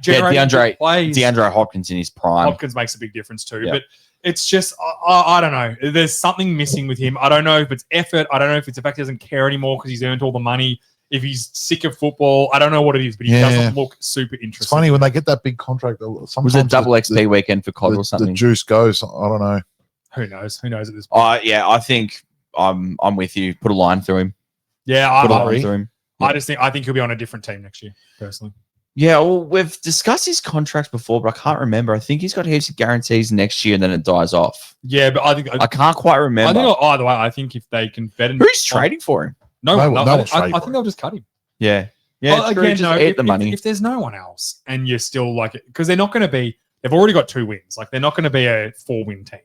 generating good plays. DeAndre Hopkins in his prime. Hopkins makes a big difference too. Yep. But it's just, I don't know. There's something missing with him. I don't know if it's effort. I don't know if it's the fact he doesn't care anymore because he's earned all the money. If he's sick of football, I don't know what it is, but he doesn't look super interesting. It's funny when they get that big contract. Sometimes Was it double XP weekend for COD or the something? juice goes. I don't know. Who knows? Who knows at this point? Yeah, I think I'm with you. Put a line through him. Yeah, Put a line through him. I think he'll be on a different team next year, personally. Yeah, well, we've discussed his contract before, but I can't remember. I think he's got heaps of guarantees next year, and then it dies off. Yeah, but I think I can't quite remember. I think either way. I think if they can bet, Who's trading for him? No, No no, one's I trading think for they'll just cut him. Yeah, Well, true, just eat the money. If there's no one else, and you're still like, because they're not going to be, they've already got 2 wins. Like they're not going to be a 4-win team.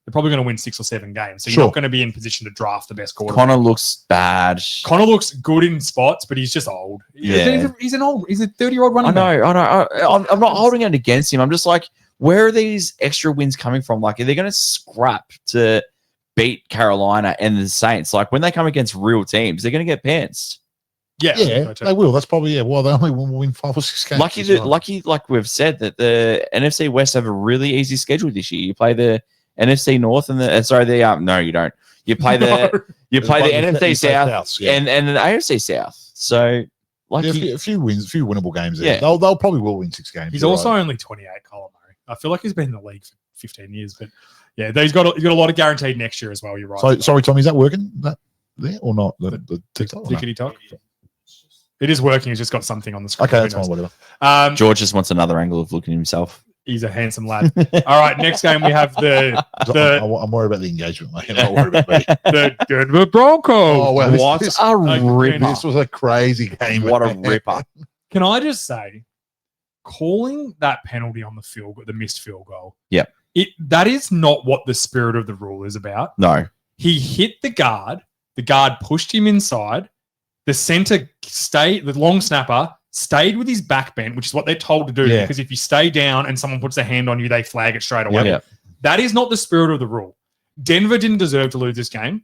They're probably going to win 6 or 7 games. So you're not going to be in position to draft the best quarterback. Connor looks bad. Connor looks good in spots, but he's just old. Yeah. He's a 30-year-old running I back. know. I'm not holding it against him. I'm just like, where are these extra wins coming from? Like, are they going to scrap to beat Carolina and the Saints? Like, when they come against real teams, they're going to get pantsed. Yeah, Yeah, they will. That's probably Well, they only will win 5 or 6 games. Lucky, like we've said, that the NFC West have a really easy schedule this year. You play the NFC North and no, you don't. You play the you play the NFC South and the AFC South. So like a few wins, a few winnable games. There. Yeah. They'll probably will win 6 games. He's You're also right. only 28, Kyler Murray. I feel like he's been in the league for 15 years, but yeah, he's got a lot of guaranteed next year as well. You're right. So, sorry, Tommy, is that working there or not? The TikTok. or no? Tickety tock. It is working. He's just got something on the screen. Okay, Who that's fine. knows? Whatever. George just wants another angle of looking at himself. He's a handsome lad. All right, next game we have I'm worried about the engagement, mate. I'm not worried about me. the Denver Broncos. Oh, well, What this, a ripper! this was a crazy game. What a man. ripper! Can I just say, calling that penalty on the missed field goal. Yep. That is not what the spirit of the rule is about. No, He hit the guard. The guard pushed him inside. The center the long snapper stayed with his back bent, which is what they're told to do. Yeah. Because if you stay down and someone puts their hand on you, they flag it straight away. Yep. That is not the spirit of the rule. Denver didn't deserve to lose this game.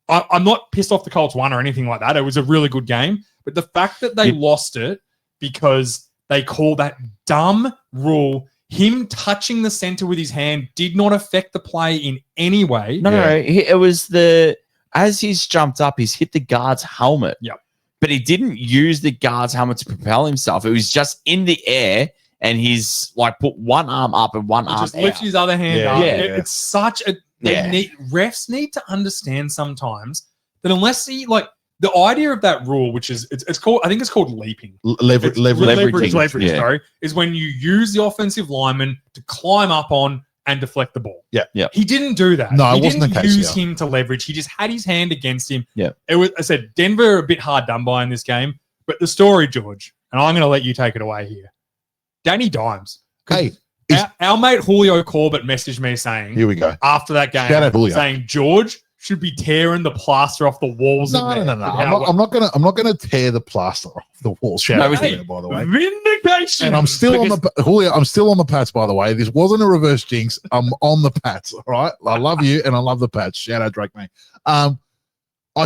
I'm not pissed off the Colts won or anything like that. It was a really good game. But the fact that they lost it because they called that dumb rule, him touching the center with his hand did not affect the play in any way. no. It was as he's jumped up, he's hit the guard's helmet. Yep. But he didn't use the guard's helmet to propel himself. It was just in the air, and he's like put one arm up and one He arm just lifts out. his other hand Yeah, up. yeah, It's such a refs need to understand sometimes that unless the idea of that rule, which is it's called, I think it's called leaping. Leverage. Leveraging, yeah. Sorry, is when you use the offensive lineman to climb up on and deflect the ball. Yeah. Yeah. He didn't do that. No, he it wasn't didn't the case, use yeah. him to leverage. He just had his hand against him. Yeah. It was. I said Denver a bit hard done by in this game, but the story, George, and I'm going to let you take it away here. Danny Dimes. Hey, Our mate Julio Corbett messaged me saying here we go. after that game, Shout out Julio. saying George should be tearing the plaster off the walls. No. in there. I'm not gonna tear the plaster off the wall. Shout out to Julio, by the way. Vindication. And I'm still on the Julio. I'm still on the Pats, by the way. This wasn't a reverse jinx. I'm on the Pats. All right. I love you, and I love the Pats. Shout out Drake, mate. I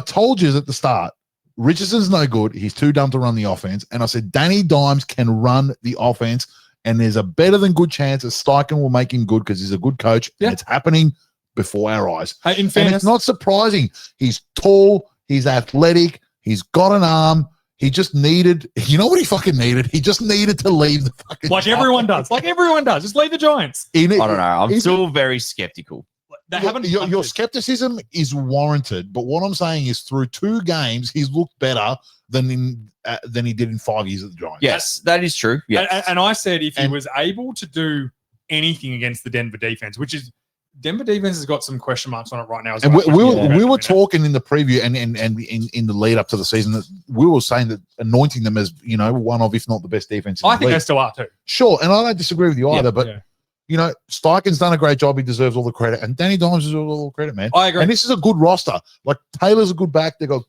told you at the start Richardson's no good. He's too dumb to run the offense. And I said, Danny Dimes can run the offense. And there's a better than good chance that Steichen will make him good because he's a good coach. Yeah. And it's happening before our eyes. Hey, in And fairness, it's not surprising. He's tall. He's athletic. He's got an arm. He just needed, you know what he fucking needed? He just needed to leave the fucking like everyone does. Like everyone does. Just leave the Giants. I don't know. I'm He's- still very skeptical. They haven't. Your punted. skepticism is warranted, but what I'm saying is through 2 games, he's looked better than he did in 5 years at the Giants. Yes, that is true. Yeah. And I said if he And- was able to do anything against the Denver defense, which is Denver defense has got some question marks on it right now. As And well. we were talking in the preview and in the lead up to the season that we were saying that anointing them as, you know, one of, if not the best defense in I the think they league. still are too. Sure, and I don't disagree with you either, but Yeah. you know, Steichen's done a great job. He deserves all the credit, and Danny Dimes deserves all the credit, man. I agree. And this is a good roster. Like Taylor's a good back. They got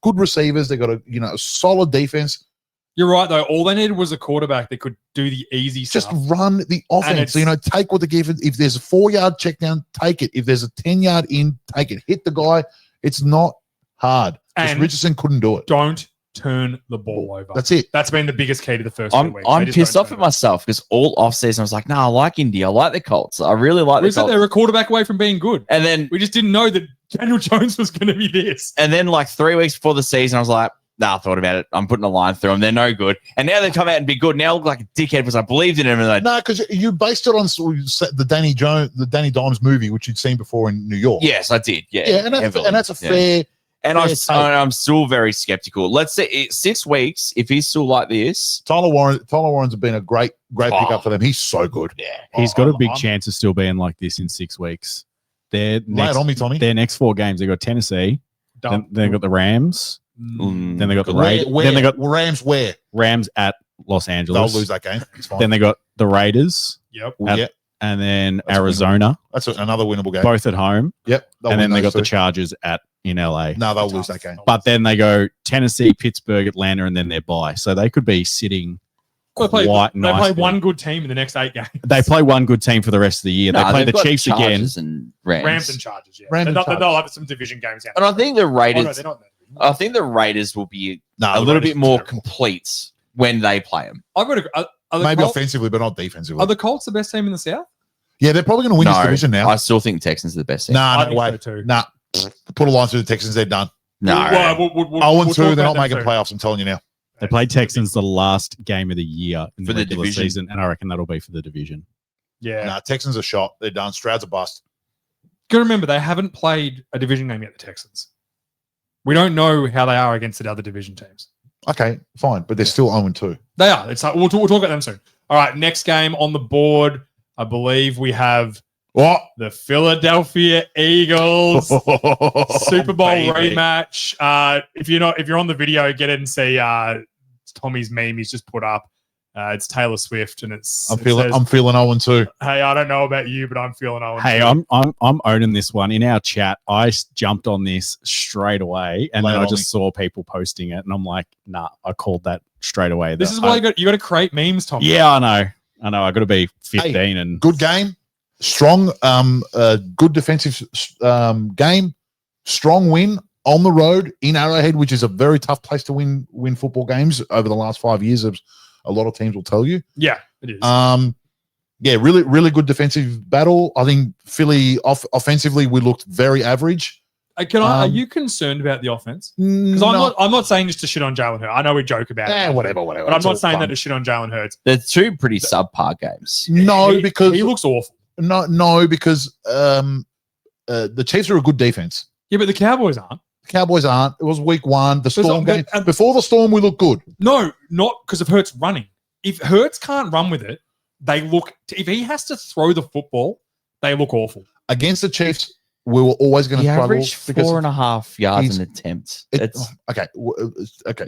good receivers. They got a solid defense. You're right though. All they needed was a quarterback that could do the easy Just stuff. run the offense. it's- You know, take what they give. If there's a 4-yard check down, take it. If there's a 10-yard in, take it. Hit the guy. It's not hard. Just And- Richardson couldn't do it. Don't turn the ball over. That's it. That's been the biggest key to the first 2 I'm weeks. They just pissed don't off turn at it over. myself because all offseason I was like, no, I like Indy. I like the Colts. I really like the We said Colts. they were a quarterback away from being good. And then We just didn't know that Daniel Jones was going to be this. like 3 weeks before the season, I was like, nah, I thought about it. I'm putting a line through them. They're no good. And now they come out and be good. Now I look like a dickhead because I believed in them. And No, because you based it on the Danny Dimes movie, which you'd seen before in New York. yes, I did. Yeah. Yeah, and heavily. that's a Yeah. fair. And fair take. I'm still very skeptical. Let's say 6 weeks, if he's still like this, Tyler Warren's been a great Oh. pickup for them. He's so good. yeah. He's got a big chance of still being like this in 6 weeks. Lay it on me, Tommy. Their next 4 games, they got Tennessee, then they got the Rams, Mm. then they got the Where, Raiders, then they got Rams. Where Rams at Los they'll Angeles, lose that game. It's fine. then they got the Raiders, Yep. Well, at- yeah, and then That's Arizona, that's another winnable game. both at home, Yep, they'll and then win they got those the two. Chargers in LA. No, they'll lose that game. But then they go Tennessee, Pittsburgh, Atlanta, and then they're bye. So they could be sitting They play quite they play nicely. one good team in the next 8 games. They play one good team for the rest of the year. Nah, they play they've the got Chiefs again. Chargers and Rams. Rams and Chargers, yeah. Rams and They'll Chargers. have some division games. And I think the Oh, no, Raiders, they're not. I think the Raiders will be No, a the little Raiders bit are more terrible. complete when they play them. I've got are the Maybe Colts, offensively, but not defensively. are the Colts the best team in the South? Yeah, they're probably going to win this division now. I still think Texans are the best team. Nah, I no think way. so too. Nah, put a line through the Texans. They're done. No, We'll 0-2. talk They're about not making them soon. playoffs. I'm telling you now. They play Texans the last game of the year in For the the regular division. season, and I reckon that'll be for the division. Yeah. Nah, Texans are shot. They're done. Stroud's a bust. Got to remember, they haven't played a division game yet, the Texans. We don't know how they are against the other division teams. Okay, fine, but they're still 0-2. They are. It's like, we'll talk about them soon. All right, next game on the board, I believe we have What? the Philadelphia Eagles Super Bowl baby. rematch. If you're on the video, get in and see Tommy's meme he's just put up. It's Taylor Swift, and it I'm feeling 0-2. hey, I don't know about you, but I'm feeling 0-2. Hey, I'm owning this one. In our chat, I jumped on this straight away, and Lay then it I on just me. saw people posting it, and I'm like, nah, I called that straight away. This is why you got to create memes, Tommy. Yeah, I know. I got to be 15 and Good game. Strong, good defensive game. Strong win on the road in Arrowhead, which is a very tough place to win football games over the last 5 years. As a lot of teams will tell you. Yeah, it is. Yeah, really good defensive battle. I think Philly offensively we looked very average. Are you concerned about the offense? Because I'm not saying just to shit on Jalen Hurts. I know we joke about it. Whatever. But I'm It's all not saying fun. that to shit on Jalen Hurts. They're two pretty subpar games. No, because he looks awful. no, because the Chiefs are a good defense. Yeah, but the Cowboys aren't. The Cowboys aren't. It was week one. The Storm but- game. Before the Storm, we looked good. No, not because of Hurts running. If Hurts can't run with it, they look. If he has to throw the football, they look awful. Against the Chiefs, we were always going He to struggle. averaged 4.5 yards he's- an attempt. It's okay.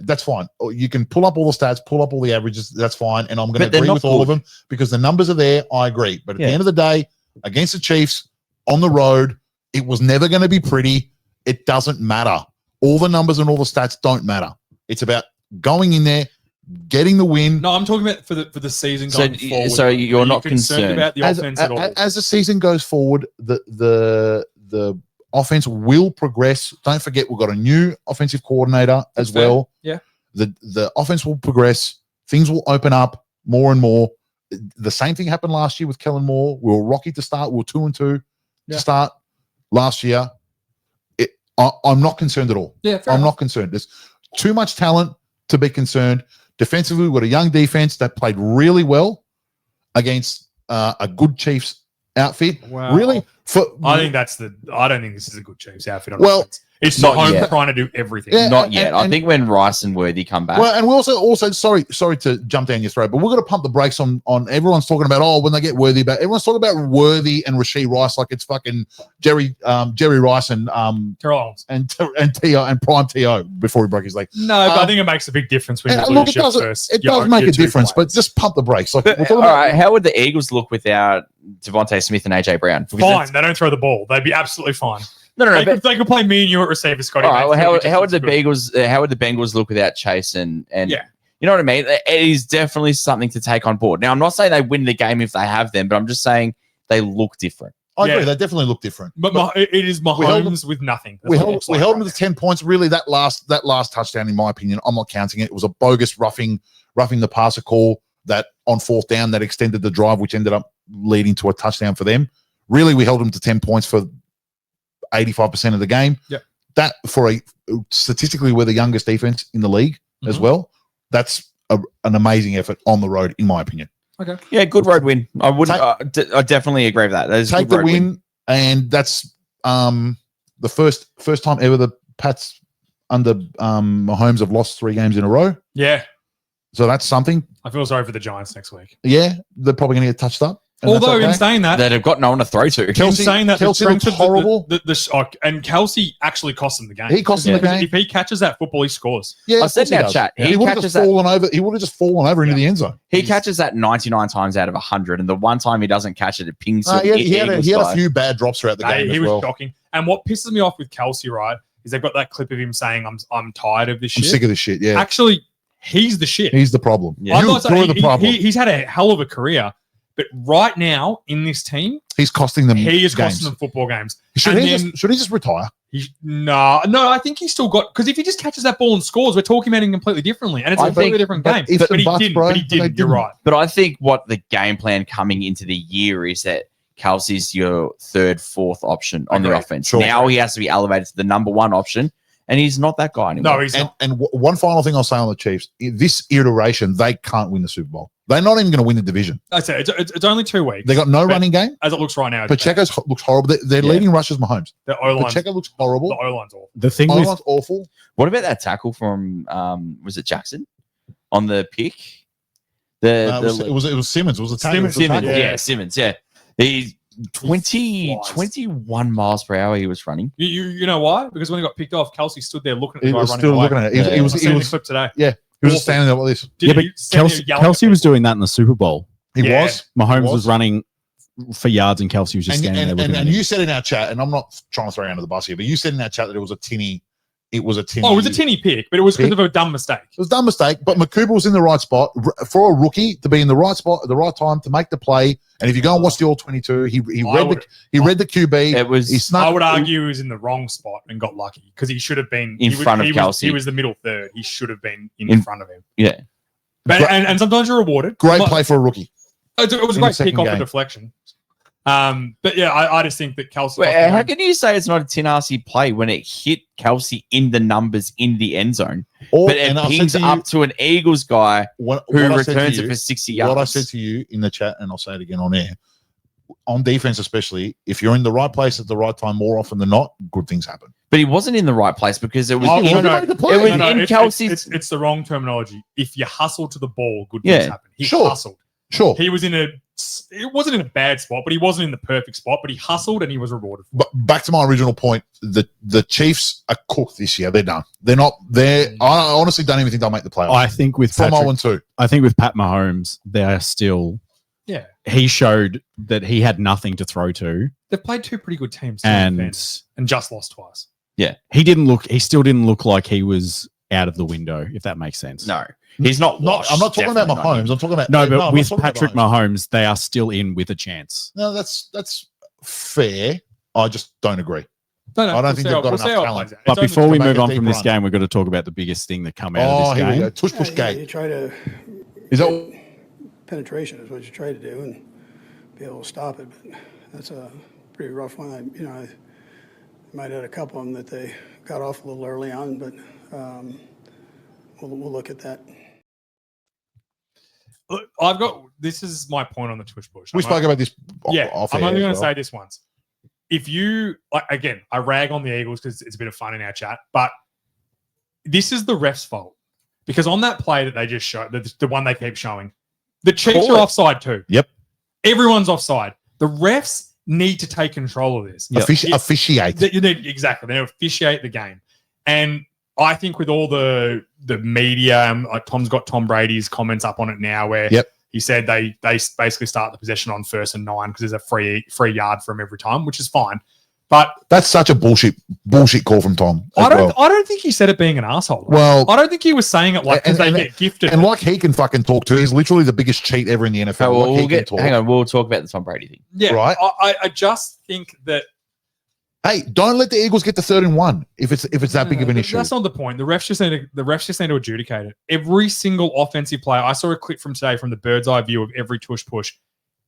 That's fine. You can pull up all the stats, pull up all the averages. That's fine, and I'm going to But they're agree not with all of good. them because the numbers are there. I agree, but at Yeah. the end of the day, against the Chiefs on the road, it was never going to be pretty. It doesn't matter. All the numbers and all the stats don't matter. It's about going in there, getting the win. No, I'm talking about for the season So- going forward. so you're Are you not concerned about the offense at all? As the season goes forward, the offense will progress. Don't forget, we've got a new offensive coordinator as fair. well. Yeah. The offense will progress. Things will open up more and more. The same thing happened last year with Kellen Moore. We were rocky to start. We were 2-2 to start last year. I'm not concerned at all. Yeah, I'm not concerned. There's too much talent to be concerned. Defensively, we've got a young defense that played really well against a good Chiefs outfit. Wow. Really? I don't think this is a good Chiefs outfit. On Well, offense. It's not Mahomes yet. trying to do everything. Yeah. Not yet. I and- think when Rice and Worthy come back. Well, and we also sorry to jump down your throat, but we're going to pump the brakes on everyone's talking about when they get Worthy back. Everyone's talking about Worthy and Rashee Rice like it's fucking Jerry Rice and Terrell Owens. and T.O. and Prime T.O. before he broke his leg. No, but I think it makes a big difference when you And look, lose it your does first. it does make a difference, but just pump the brakes. Like we're But, talking all about, right, how would the Eagles look without Devontae Smith and AJ Brown? Because fine. it's- They don't throw the ball. They'd be absolutely fine. No, They could play me and you at receiver, Scotty. All right. mate. Well, It just how would the looks good. Bengals look without Chase and Yeah. you know what I mean? It is definitely something to take on board. Now, I'm not saying they win the game if they have them, but I'm just saying they look different. I agree, Yeah. they definitely look different. But it is we held Mahomes with nothing. That's We what it held looks we like held him right to 10 points. Really, that last touchdown, in my opinion, I'm not counting it. It was a bogus roughing the passer call that on fourth down that extended the drive, which ended up leading to a touchdown for them. Really, we held them to 10 points for 85% of the game. Yep. That for statistically we're the youngest defense in the league as Mhm. well. That's an amazing effort on the road, in my opinion. Okay. Yeah, good road win. I wouldn't. I definitely agree with that. That is a Take good the road win, and that's the first time ever the Pats under Mahomes have lost 3 games in a row. Yeah. So that's something. I feel sorry for the Giants next week. Yeah, they're probably going to get touched up. and that's Although okay. in saying that, That have got no one to throw to. Kelsey- in saying that, Kelsey the looks strength of horrible. and Kelsey actually cost them the game. He cost them the Because game. If he catches that football, he scores. Yeah, I of said course in our does. chat, He he would have catches just that- fallen over. He would have just fallen over into the end zone. He catches that 99 times out of 100, and the one time he doesn't catch it, it pings He had a Eagles few bad drops throughout the game He as was well. shocking. And what pisses me off with Kelsey, right, is they've got that clip of him saying, "I'm tired of this I'm shit." sick of this shit. Yeah, Actually, he's the shit. he's the problem. Yeah. I'm You not saying- you're the problem. he's had a hell of a career, but right now in this team, He's costing them. he is games. costing them football games. Should And he then- just retire? No, I think he's still got, because if he just catches that ball and scores, we're talking about him completely differently, and it's I a completely think- different but game. ifs But and he buts, didn't. bro, But he they didn't. You're didn't. right. But I think what the game plan coming into the year is that Kelsey's your third, fourth option on the Agreed. offense. Sure. Now he has to be elevated to the number one option, and he's not that guy anymore. No, he's not. And one final thing I'll say on the Chiefs: this iteration, they can't win the Super Bowl. They're not even going to win the division. I say it's only 2 weeks. They got no But running game. as it looks right now. Pacheco looks horrible. Their Yeah. leading rush is Mahomes. The O-line's, Pacheco looks horrible. the O-line's awful. The thing with O-line's awful. What about that tackle from was it Jackson on the pick? The It was Simmons. It was a tackle. Simmons, It was a Simmons, tackle. yeah, Simmons, yeah. He's 20, Flies. 21 miles per hour he was running. You know why? Because when he got picked off, Kelsey stood there looking at the He guy was running still away. looking at it. Yeah. He was I seen the just clip today. standing there like this. Did yeah, but you send Kelsey, him yelling at Kelsey was people? doing that in the Super Bowl. He Yeah. was. Mahomes Was. was running for yards, and Kelsey was just And, standing and, there and, looking and at you him. said in our chat, and I'm not trying to throw you under the bus here, but you said in our chat that it was a tinny. It was a tinny. Oh, it was a tinny pick, but it was because Pick. of a dumb mistake. It was a dumb mistake, but McCougar was in the right spot for a rookie to be in the right spot at the right time to make the play. And if you go and watch the All-22, he read the QB. It was He snuck. I would argue he was in the wrong spot and got lucky because he should have been In front of he Kelsey. He was the middle third. He should have been in In- front of him. yeah. But, Great- and sometimes you're rewarded. Great But- play for a rookie. It was a in the great second pick off game. the deflection. But yeah, I just think that Kelsey. Well, how can you say it's not a Tinassi play when it hit Kelsey in the numbers in the end zone, Or, but it and I'll say pings to you, up to an Eagles guy what who I said to returns you- it for 60 yards? What I said to you in the chat, and I'll say it again on air, on defense especially, if you're in the right place at the right time more often than not, good things happen. But he wasn't in the right place because it was Oh, in, no, no. it was in it's- Kelsey's. It's the wrong terminology. If you hustle to the ball, good Yeah, things happen. He sure. hustled. Sure. He was in a. It wasn't in a bad spot, but he wasn't in the perfect spot. But he hustled and he was rewarded. But back to my original point, the Chiefs are cooked this year. They're done. They're not. I honestly don't even think they'll make the playoffs. I think with From Patrick, 0-2. I think with Pat Mahomes, they are still. Yeah, He showed that he had nothing to throw to, they've played 2 pretty good teams too, in fairness, and and just lost twice. he didn't look. He still didn't look like he was out of the window. If that makes sense. No, he's not. washed, I'm not talking about definitely not. Mahomes. I'm talking about No, I'm but not with talking about Patrick Mahomes, they are still in with a chance. No, that's fair. I just don't agree. No, I don't think they've got enough talent. But before we to make move a on deep from this run. game, we've got to talk about the biggest thing that come out Oh, of this here we game. go. Tush push Yeah, gate. you try to Is that penetration is what you try to do and be able to stop it. But that's a pretty rough one. I might have had a couple of them that they got off a little early on, but we'll look at that. Look, this is my point on the tush push. we spoke about this? Yeah, off I'm air only going as to well. say this once. If you, again, I rag on the Eagles because it's a bit of fun in our chat, but this is the ref's fault. Because on that play that they just showed, the one they keep showing, the Chiefs are offside too. Yep. Everyone's offside. The refs need to take control of this. Officiate. Exactly. They officiate the game. And I think with all the media, like Tom's got Tom Brady's comments up on it now where he said they basically start the possession on 1st and 9 because there's a free yard from every time, which is fine. But that's such a bullshit call from Tom. I don't think he said it being an asshole. Well, I don't think he was saying it like because they get gifted. And like he can fucking talk to, he's literally the biggest cheat ever in the NFL. Oh, Like hang on, we'll talk about the Tom Brady thing. Yeah, right. I just think that. Hey, don't let the Eagles get to 3rd and 1 if it's that big of an issue. That's not the point. The refs just need to adjudicate it. Every single offensive player. I saw a clip from today from the bird's eye view of every tush push.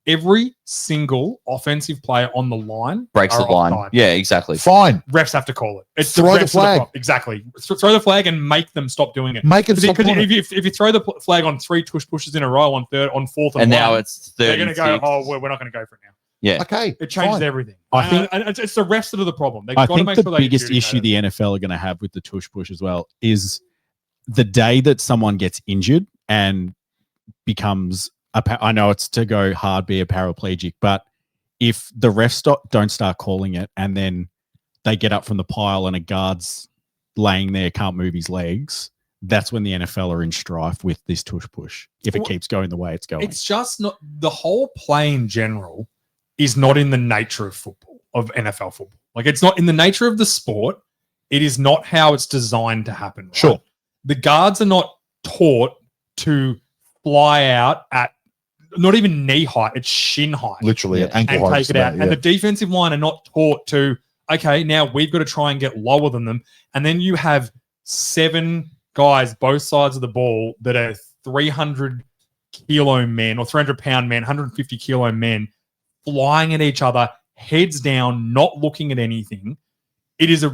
Every single offensive player on the line breaks the line. offside. Yeah, exactly. Fine. Refs have to call it. It's Throw the refs flag. Exactly. Throw the flag and make them stop doing it. Make it Because stop doing if you throw the flag on 3 tush pushes in a row on 4th and now 1, it's 3rd they're going to go, and 6. oh, we're not going to go for it now. Yeah. Okay. It changes fine. everything. I think- and it's the refs that are the problem. They've I got to think make the sure they biggest adjudicate issue it. the NFL are going to have with the tush push as well is the day that someone gets injured and becomes I know it's to go hard, be a paraplegic, but if the refs don't start calling it and then they get up from the pile and a guard's laying there, can't move his legs, that's when the NFL are in strife with this tush push. If it keeps going the way it's going, it's just not the whole play in general is not in the nature of football, of NFL football. Like it's not in the nature of the sport. It is not how it's designed to happen. Right? Sure. The guards are not taught to fly out at not even knee height, it's shin height. Literally at ankle and height. take it out. And the defensive line are not taught to, okay, now we've got to try and get lower than them. And then you have 7 guys, both sides of the ball, that are 300 kilo men or 300 pound men, 150 kilo men flying at each other, heads down, not looking at anything. It is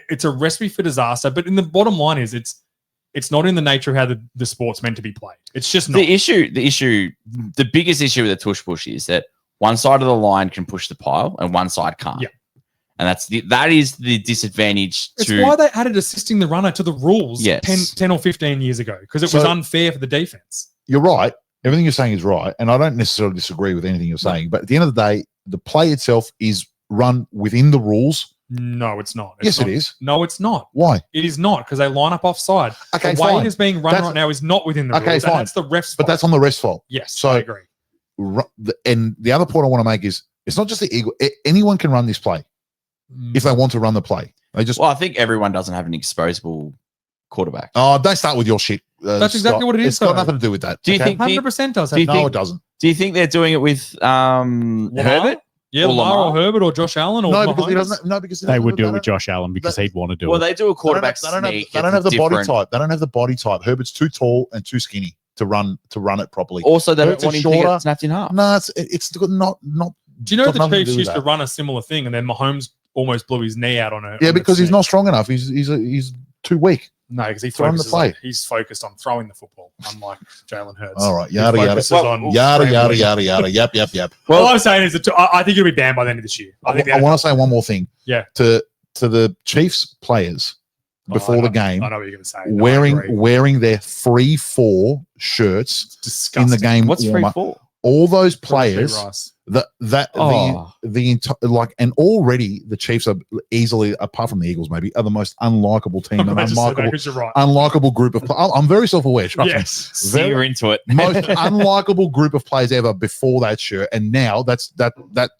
it's a recipe for disaster. But in the bottom line is it's not in the nature of how the sport's meant to be played. It's just not. The biggest issue with the tush push is that one side of the line can push the pile and one side can't. Yeah. And that is the disadvantage It's to why they added assisting the runner to the rules Yes. 10 or 15 years ago, because it was unfair for the defense. You're right. Everything you're saying is right. And I don't necessarily disagree with anything you're saying. But at the end of the day, the play itself is run within the rules. No, it's not. Yes, it is. No, it's not. Why? It is not, because they line up offside. Okay, the way fine. it is being run right now is not within the rules. fine. And that's the ref's But fault. that's on the ref's fault. Yes, So I agree. And the other point I want to make is it's not just the Eagle. Anyone can run this play if they want to run the play. They just. Well, I think everyone doesn't have an exposable quarterback. Oh, don't start with your shit. That's exactly Scott. what it is, It's got though. nothing to do with that. Do you okay? think 100% does do you have. No, think- it doesn't. Do you think they're doing it with Herbert? Yeah, Or Lamar or Lamar? Herbert or Josh Allen or No, because he Mahomes? doesn't. No, because he they doesn't- would do it they with don't- Josh Allen because he'd want to do Well, it. they do a quarterback They don't have sneak. the body different. type. They don't have the body type. Herbert's too tall and too skinny to run it properly. Also, they don't Hurts are want him to shorter. get snapped in half. No, it's not. Do you know got the nothing to Chiefs do with used to that. run a similar thing, and then Mahomes almost blew his knee out on it? Yeah, because he's not strong enough. He's too weak. No, because he Throwing the focuses play. on, he's focused on throwing the football, unlike Jalen Hurts. All right, He yada yada, focuses on yada scrambling. yada. Yep. All I'm saying is that I think it'll be banned by the end of this year. I think want to say one more thing. Yeah. To the Chiefs players before the game, I know what you're going to say. wearing their 3-4 shirts It's disgusting. in the game. What's warm-up. 3-4? All those Probably players. Rice. The entire and already the Chiefs are easily, apart from the Eagles, maybe are the most unlikable team and I just said that unlikable, 'cause you're right. unlikable group of. I'm very self-aware. trust me. Yes. See, you're into it. Most unlikable group of players ever before that shirt, and now that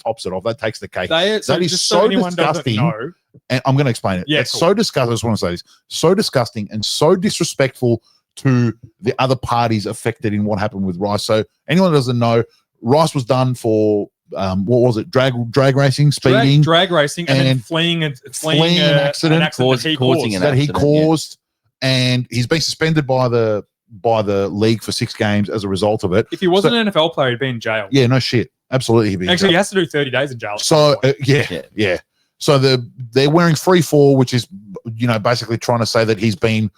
tops it off. That takes the cake. That is is so so anyone doesn't disgusting. know. And I'm going to explain it. Yeah, It's cool. so disgusting. I just want to say this: so disgusting and so disrespectful to the other parties affected in what happened with Rice. So anyone that doesn't know, Rice was done for what was it? Drag racing, speeding, drag racing, and then and fleeing an accident, causing causing an that he accident, caused, and he's been suspended by the league for 6 games as a result of it. If he wasn't an NFL player, he'd be in jail. Yeah, no shit, absolutely. He'd be in Actually, jail. he has to do 30 days in jail. So yeah. So they're wearing 3-4, which is basically trying to say that he's been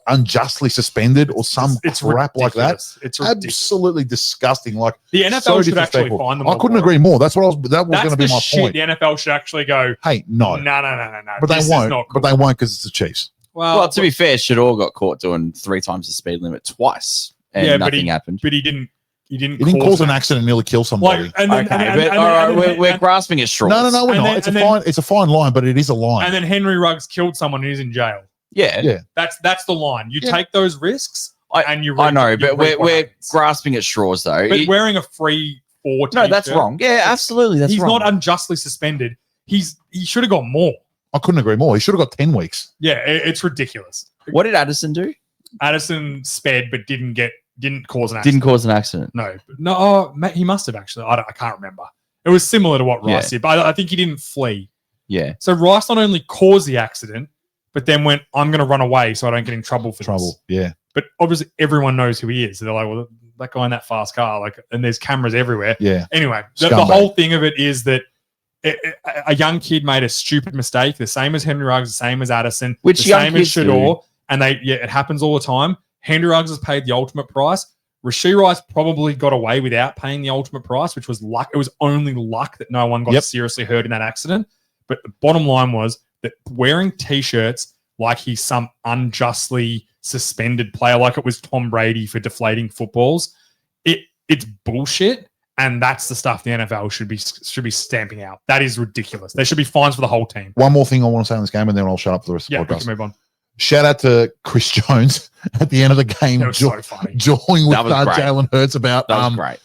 unjustly suspended or some crap like that. It's ridiculous. Absolutely disgusting. Like The NFL so should actually disrespectful. find them. I couldn't agree more. That's what that was That's going to be the my shit. point. The NFL should actually go. Hey, no. No. But they This is won't. not But cool. they won't because it's the Chiefs. Well, to be fair, Shador got caught doing 3 times the speed limit twice, and Yeah, but Oh, nothing happened. But he didn't. He didn't cause an accident and nearly kill somebody. Like, and then, Okay, and then- but and all right, then- and we're then- grasping at straws. No, we're and not. then- It's a fine line, but it is a line. And then Henry Ruggs killed someone who's in jail. Yeah, That's the line. You take those risks, and you. I know, you but reap what we're happens. grasping at straws though. But wearing a free 4 No, that's t-shirt, wrong. Yeah, absolutely, that's he's wrong. not unjustly suspended. He should have got more. I couldn't agree more. He should have got 10 weeks. Yeah, it's ridiculous. What did Addison do? Addison sped, but didn't cause an accident. Didn't cause an accident. No, he must have actually. I can't remember. It was similar to what Rice Yeah. did, but I think he didn't flee. Yeah, So Rice not only caused the accident, but then went, "I'm going to run away so I don't get in trouble for this." Yeah. But obviously, everyone knows who he is. So they're like, "Well, that guy in that fast car," and there's cameras everywhere. Yeah. Anyway, the Scumbag. whole thing of it is that a young kid made a stupid mistake, the same as Henry Ruggs, the same as Addison, Which the young same as kids Shador, do. and it happens all the time. Henry Ruggs has paid the ultimate price. Rasheed Rice probably got away without paying the ultimate price, which was luck. It was only luck that no one got seriously hurt in that accident. But the bottom line was that wearing T-shirts like he's some unjustly suspended player, like it was Tom Brady for deflating footballs, it's bullshit. And that's the stuff the NFL should be stamping out. That is ridiculous. There should be fines for the whole team. One more thing I want to say on this game, and then I'll shut up for the rest Yeah, of the we podcast. can move on. Shout out to Chris Jones at the end of the game, That was so funny. jawing with That was great. Jalen Hurts about that was great.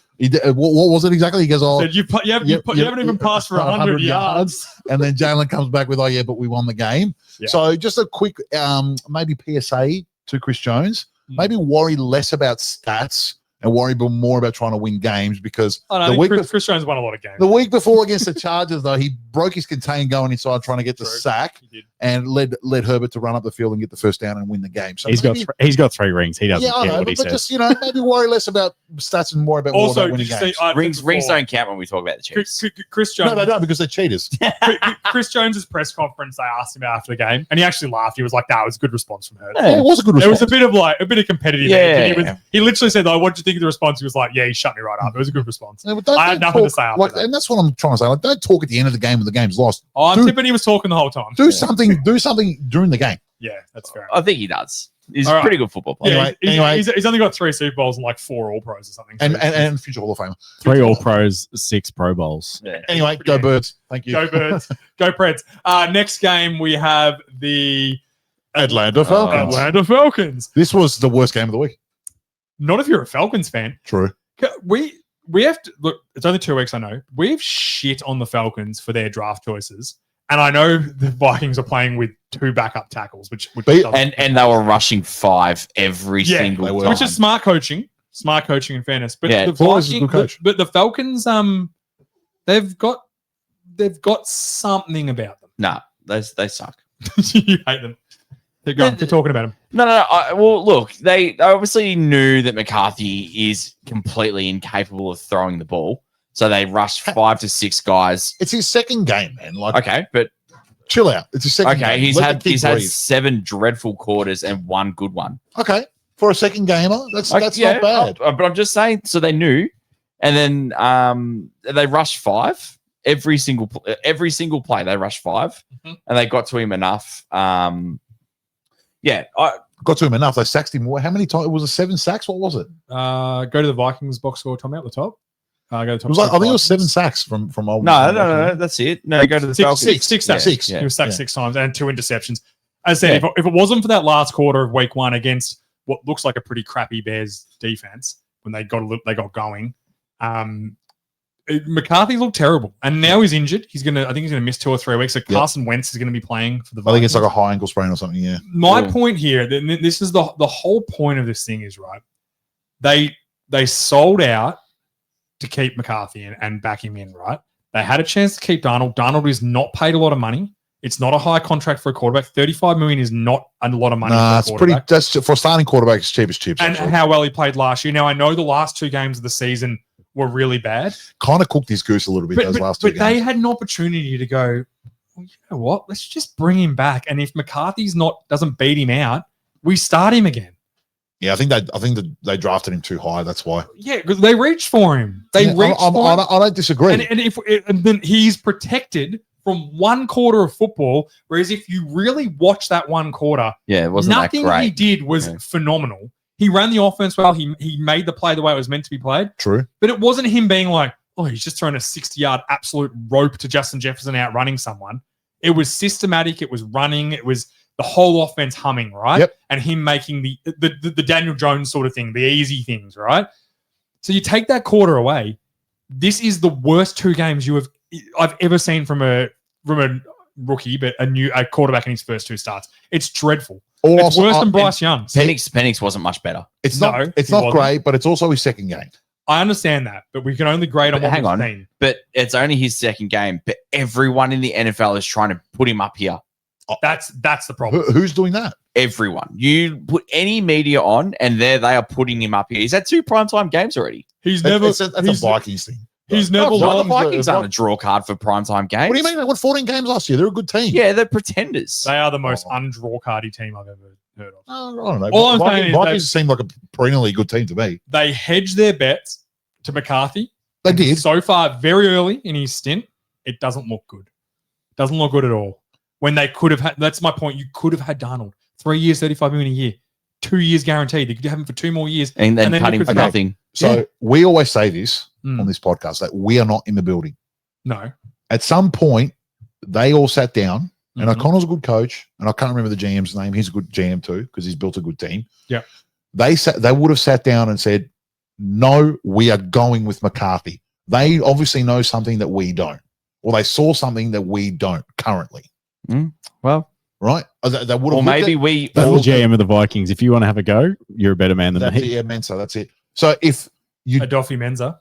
what was it exactly? He goes, "Oh, Said you haven't even passed for 100 yards. and then Jalen comes back with, "Oh yeah, but we won the game." Yeah. So just a quick maybe PSA to Chris Jones: maybe worry less about stats and worry more about trying to win games, because Oh, no, the I week think Chris Jones won a lot of games. the week before against the Chargers, though, he broke his contain going inside trying to get the True. sack He did. and led Herbert to run up the field and get the first down and win the game. So He's maybe- got 3 rings. He doesn't yeah, I care know, what he but says. just maybe worry less about stats and more about Also, winning did you see games. Rings don't count when we talk about the Chiefs. Chris Jones? No, they don't, because they're cheaters. Chris Jones's press conference, they asked him after the game, and he actually laughed. He was like, "That was a good response from Hurts." Yeah, it was a good There was response. a bit of competitive. Yeah. edge, and he literally said, "What do you think of the response?" He was like, "Yeah, he shut me right up." It was a good response. Yeah, but don't- I had don't nothing to talk- say after that. and that's what I'm trying to say. Like, don't talk at the end of the game when the game's lost. Oh, I'm do- tipping he was talking the whole time. Do something during the game. Yeah, that's fair. I think he does. He's All a right. pretty good football player. Yeah, Anyway, he's only got 3 Super Bowls and like 4 All Pros or something. And So and future Hall of Famer. 3 All Pros, 6 Pro Bowls. Yeah. Anyway, go Birds. Thank you. go Birds, go Preds. Next game we have the Atlanta Falcons. Atlanta Falcons. This was the worst game of the week. Not if you're a Falcons fan. True. We have to look. It's only 2 weeks. I know we've shit on the Falcons for their draft choices, and I know the Vikings are playing with 2 backup tackles, which But- doesn't- And they were rushing 5 every Yeah, single they were. time. which is smart coaching in fairness. But Yeah, the Flores is a good Vikings, coach. but the Falcons, they've got something about them. Nah, they suck. You hate them. Keep going. Keep talking about them. No. Well, look, they obviously knew that McCarthy is completely incapable of throwing the ball, so they rushed 5 to 6 guys. It's his second game, man. Like, Okay, but chill out. It's his second game. okay, he's Let the kid had breathe. 7 dreadful quarters and 1 good one. Okay. For a second gamer, that's Yeah, not bad. But I'm just saying, so they knew, and then they rushed 5 every single play. They rushed 5, Mhm. and they got to him enough. Got to him enough. They sacked him. How many times? Was it 7 sacks? What was it? Go to the Vikings box score, Tommy, at the top. Go to the top. It was like, I think it was 7 Vikings. sacks from old. No, that's it. No, go to the Falcons. Six sacks. Six. He was sacked Yeah. 6 times and 2 interceptions. As I said, if it wasn't for that last quarter of week 1 against what looks like a pretty crappy Bears defense when they got going, McCarthy looked terrible, and now he's injured. I think he's gonna miss 2 or 3 weeks. So Carson Wentz is gonna be playing for the I think it's Vikings. like a high ankle sprain or something. Yeah. My Yeah. point here, this is the whole point of this thing is, right, they sold out to keep McCarthy in and back him in, right? They had a chance to keep Darnold. Darnold is not paid a lot of money. It's not a high contract for a quarterback. $35 million is not a lot of money. Nah, for a it's pretty. quarterback. That's for a starting quarterback. It's cheap as chips. And how well he played last year. Now I know the last 2 games of the season were really bad, kind of cooked his goose a little bit those last 2 but games. they had an opportunity to go, well, you know what? Let's just bring him back. And if McCarthy's doesn't beat him out, we start him again. Yeah, I think that they drafted him too high. That's why. Yeah, because they reached for him. They Yeah, reached for him. I don't disagree. And then he's protected from 1 quarter of football. Whereas if you really watch that 1 quarter, Yeah, it wasn't nothing that great. he did was Yeah. phenomenal. He ran the offense well. He made the play the way it was meant to be played. True. But it wasn't him being like, oh, he's just throwing a 60-yard absolute rope to Justin Jefferson outrunning someone. It was systematic. It was running. It was the whole offense humming, right? Yep. And him making the Daniel Jones sort of thing, the easy things, right? So you take that quarter away. This is the worst 2 games I've ever seen from a rookie, but a quarterback in his first 2 starts. It's dreadful. It's worse than Bryce Young's. Penix wasn't much better. It's No, not. It's he not wasn't. great, but it's also his second game. I understand that, but we can only grade on But what hang we've on. seen. But it's only his second game. But everyone in the NFL is trying to put him up here. That's the problem. Who's doing that? Everyone. You put any media on, and they are putting him up here. He's had 2 primetime games already. He's never. That's a Vikings thing. He's never No, the won. Vikings aren't a draw card for primetime games. What do you mean? They won 14 games last year. They're a good team. Yeah, they're pretenders. They are the most undraw cardy team I've ever heard of. I don't know. All I'm saying is Vikings seem like a perennially good team to me. They hedged their bets to McCarthy. They did. So far, very early in his stint, it doesn't look good. Doesn't look good at all. When they could have had, that's my point. You could have had Darnold 3 years, $35 million a year, 2 years guaranteed. You could have him for 2 more years, and then you cut him could for go, nothing. So we always say this Mm. on this podcast that we are not in the building. No, At some point, they all sat down, and Mhm. O'Connell's a good coach, and I can't remember the GM's name. He's a good GM too because he's built a good team. Yeah. They would have sat down and said, "No, we are going with McCarthy." They obviously know something that we don't, or they saw something that we don't currently. Well, Right? They would or have. maybe we. They That's will- the GM of the Vikings. If you want to have a go, you're a better man than That's me. it, yeah, Mensa. That's it. So if Adolphe Menza.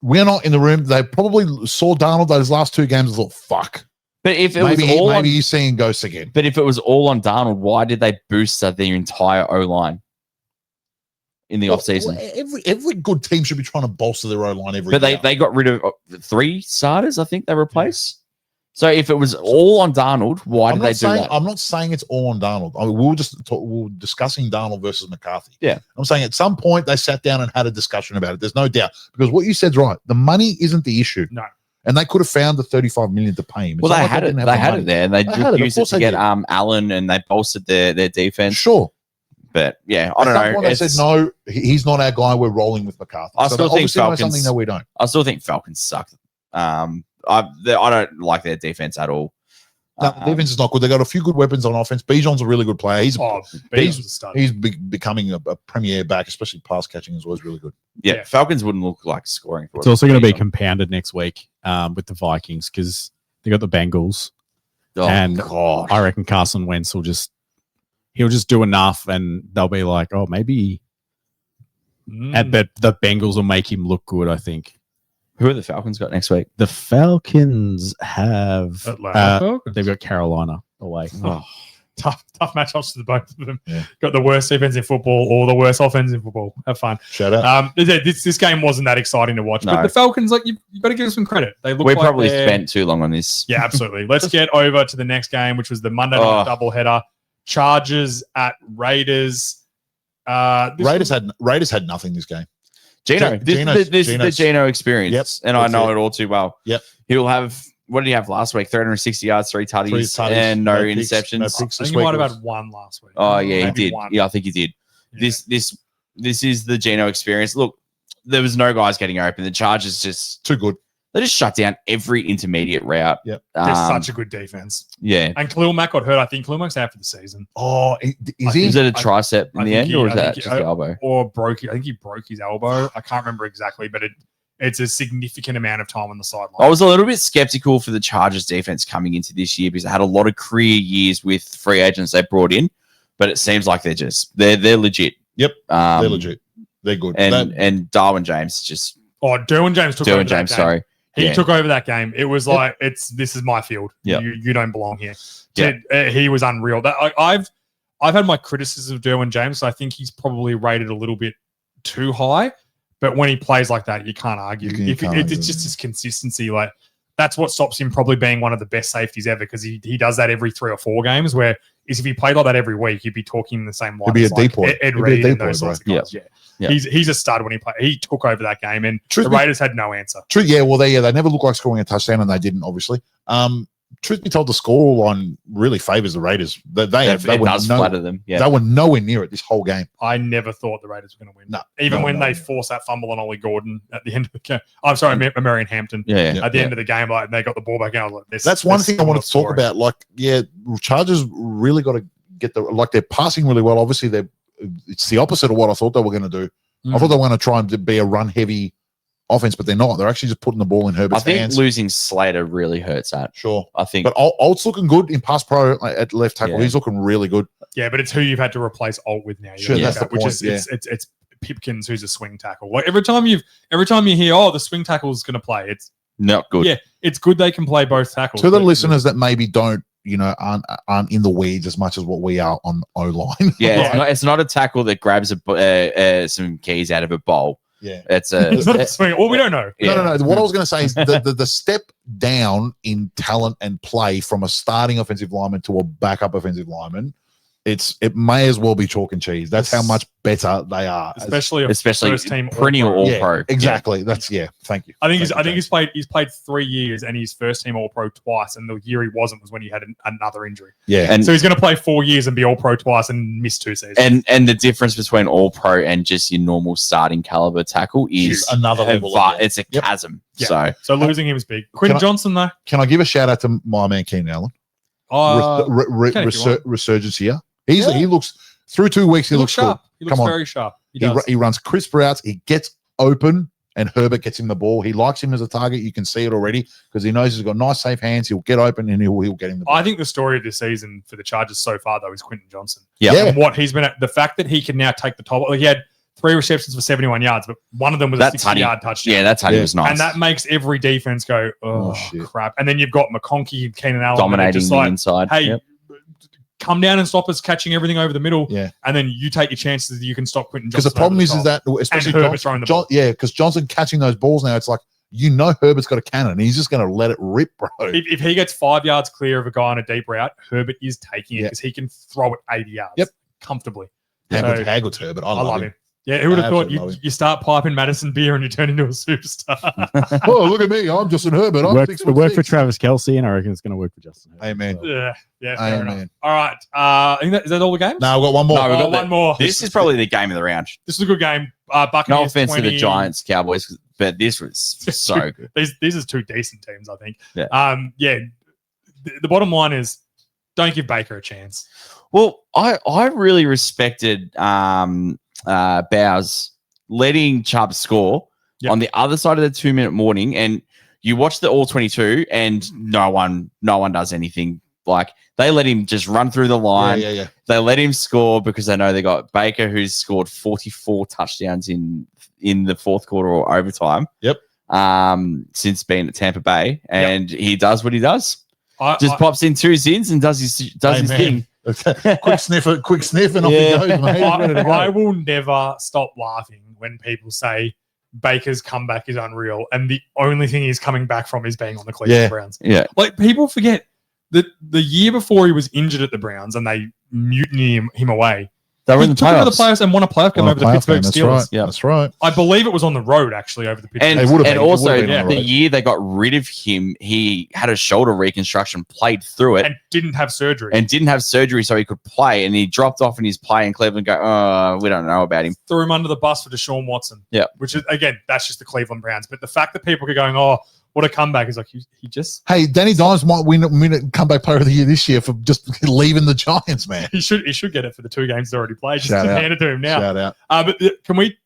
we're not in the room, they probably saw Darnold those last 2 games and thought, "Fuck." But if it Maybe was all on, he's seeing ghosts again. but if it was all on Darnold, why did they boost their entire O line in the offseason? Every good team should be trying to bolster their own line every But year. they got rid of 3 starters. I think they replaced. So if it was all on Darnold, why did they do that? I'm not saying it's all on Darnold. I mean, we were discussing Darnold versus McCarthy. Yeah. I'm saying at some point they sat down and had a discussion about it. There's no doubt because what you said's right. The money isn't the issue. No. And they could have found the $35 million to pay him. It's Well, not they like had it. didn't have They the had money. it there, and they They had it, of used it course to they get did. Allen, and they bolstered their defense. Sure. But yeah, I don't At some know. point they said, no, he's not our guy. We're rolling with McCarthy. I So still they think obviously know Falcons- something that we don't. I still think Falcons suck. I don't like their defense at all. No, the defense is not good. They got a few good weapons on offense. Bijan's a really good player. He's Bees was a stud. he's becoming a premier back, especially pass catching as well. Is really good. Yeah, Yeah. Falcons wouldn't look like scoring. For It's also going to be compounded next week with the Vikings because they got the Bengals. Oh, and God. I reckon Carson Wentz he'll just do enough, and they'll be like, oh, maybe. Mm. But the Bengals will make him look good. I think Who are the Falcons got next week? the Falcons have Atlanta Falcons. they've got Carolina away. Oh, tough matchups to the both of them. Yeah. Got the worst defense in football or the worst offense in football. Have fun. Shout out. This game wasn't that exciting to watch, No. but the Falcons, like you got to give them some credit. They look we like probably they're- spent too long on this. Yeah, absolutely. Let's get over to the next game, which was the Monday night doubleheader. Chargers at Raiders. Raiders had nothing this game. Gino, this is the Gino experience, Yep, and I that's know it. it all too well. Yep. He'll have, what did he have last week? 360 yards, 3 tutties, and no picks, interceptions. no picks I this think he week might have was- had one last week. Oh yeah, he Maybe did. one. Yeah, I think he did. Yeah. This is the Gino experience. Look, there was no guys getting open. The Chargers too good. they just shut down every intermediate route. Yep. They're such a good defense. Yeah. And Khalil Mack got hurt. I think Khalil Mack's out for the season. Oh, is he? Is it a tricep in I the think end, he- or is I that think just the elbow? Or broke. I think he broke his elbow. I can't remember exactly, but it's a significant amount of time on the sideline. I was a little bit skeptical for the Chargers defense coming into this year because they had a lot of career years with free agents they brought in, but it seems like they're legit. Yep, They're they're legit. They're good. And Darwin James just Oh, Derwin James took over Derwin James, that game. sorry. He Yeah. took over that game. It was like this is my field. Yep. You don't belong here. Yep. He was unreal. I've had my criticism of Derwin James. So I think he's probably rated a little bit too high. But when he plays like that, you can't argue. It's just his consistency. Like that's what stops him probably being one of the best safeties ever because he does that every 3 or 4 games. Where if he played like that every week, he'd be talking the same line. He'd be as a decoy. Ed He'd be a Reed and decoy, those bro. sorts of guys. Yeah. Yep. He's a stud when he played. He took over that game, and Truth the be- Raiders had no answer. True, yeah. Well, they never looked like scoring a touchdown, and they didn't, obviously. Truth be told, the scoreline really favors the Raiders. They It were does flatter them. Yeah. They were nowhere near it this whole game. I never thought the Raiders were going to win. No, Even no, when no. they forced that fumble on Ollie Gordon at the end of the game. I'm sorry, Marion Hampton. Yeah. Yeah. At the end of the game, like they got the ball back out. I was like, this. That's one this thing I wanted to talk story. about. Like, yeah, Chargers really got to get they're passing really well. Obviously, it's the opposite of what I thought they were going to do. I thought they were going to try and be a run-heavy offense, but they're not. They're actually just putting the ball in I Herbert's think hands. losing Slater really hurts that. Sure. I think. But Alt's looking good in pass pro at left tackle. Yeah. He's looking really good. Yeah, but it's who you've had to replace Alt with now. You Sure, gotta that's look the at, point, which is it's Pipkins who's a swing tackle. Like every time you hear, oh, the swing tackle is going to play, it's Not good. yeah, it's good they can play both tackles. To the but- listeners that maybe don't, aren't in the weeds as much as what we are on O-line. Yeah, it's not a tackle that grabs some keys out of a bowl. Yeah. It's it's not a a swing. Well, we don't know. Yeah. No. What I was going to say is the step down in talent and play from a starting offensive lineman to a backup offensive lineman, it may as well be chalk and cheese. That's how much better they are. Especially first team perennial All-Pro. all pro. Exactly. That's Thank you. I think Thank you, he's played 3 years and he's first team All Pro twice, and the year he wasn't was when he had another injury. Yeah. And So he's going to play 4 years and be All Pro twice and miss 2 seasons. and the difference between all pro and just your normal starting caliber tackle is another level. it's a Yep. chasm. Yeah. So losing him is big. Can Quentin I- Johnson though, Can I give a shout out to my man Keenan Allen? can if you want. Resurgence here. He Yeah. looks through 2 weeks. He he looks looks sharp. good. He looks Come on. very sharp. He He, does. he runs crisp routes. He gets open, and Herbert gets him the ball. He likes him as a target. You can see it already because he knows he's got nice, safe hands. He'll get open and he'll get him the ball. I think the story of the season for the Chargers so far though is Quentin Johnson. Yeah. Yeah. And what he's been at, the fact that he can now take the top. Like he had 3 receptions for 71 yards, but one of them was a That's 60-yard touchdown. Yeah, that's how he Yeah. was nice. And that makes every defense go, oh, shit. crap. And then you've got McConkey and Keenan Allen that are dominating just the like, inside. hey, Yep. come down and stop us catching everything over the middle. Yeah. And then you take your chances that you can stop Quentin Because Johnson. the problem over is top. that especially And Herbert throwing the ball. because Johnson catching those balls now, it's like Herbert's got a cannon. And he's just going to let it rip, bro. If he gets 5 yards clear of a guy on a deep route, Herbert is taking it Yeah. because he can throw it 80 yards Yep. comfortably. How good's Herbert? I I love love him. him. Yeah, who would have thought Absolutely love him. you start piping Madison beer and you turn into a superstar? Oh, look at me. I'm Justin Herbert. I'm It 6'6". worked for Travis Kelsey, and I reckon it's going to work for Justin. Herbert. Amen. yeah, fair enough. Amen. All right. I think is that all the games? No, I've got one more. No, we've got one more. This is probably the game of the round. This is a good game. Buccaneers No offense 20. to the Giants, Cowboys, but this was so good. These are 2 decent teams, I think. Yeah. The bottom line is don't give Baker a chance. Well, I really respected Bowers letting Chubb score on the other side of the 2-minute warning, and you watch the all 22, and no one does anything. Like they let him just run through the line. Yeah. They let him score because they know they got Baker, who's scored 44 touchdowns in the fourth quarter or overtime. Yep. Since being at Tampa Bay, and he does what he does. I Pops in 2 zins and does his thing. quick sniff, and off he goes, mate. He's ready to go. I will never stop laughing when people say Baker's comeback is unreal, and the only thing he's coming back from is being on the Cleveland Browns. Yeah. Like people forget that the year before he was injured at the Browns and they mutiny him away. They were He in the took him to the playoffs. playoffs and won a playoff game over the Pittsburgh That's Steelers. right. Yeah. That's right. I believe it was on the road actually over the Pittsburgh. And, It would've been- and it also, would've been on the the road. year they got rid of him, he had a shoulder reconstruction, played through it, and didn't have surgery. and didn't have surgery so he could play. And he dropped off in his play, and Cleveland go, oh, we don't know about him. threw him under the bus for Deshaun Watson. Yeah. Which is, again, that's just the Cleveland Browns. But the fact that people are going, oh, what a comeback, is like, he just, Hey, Danny Dimes might win comeback player of the year this year for just leaving the Giants, man. he should get it for the 2 games he's already played. Just Shout out. hand it to him now. Shout out. But can we,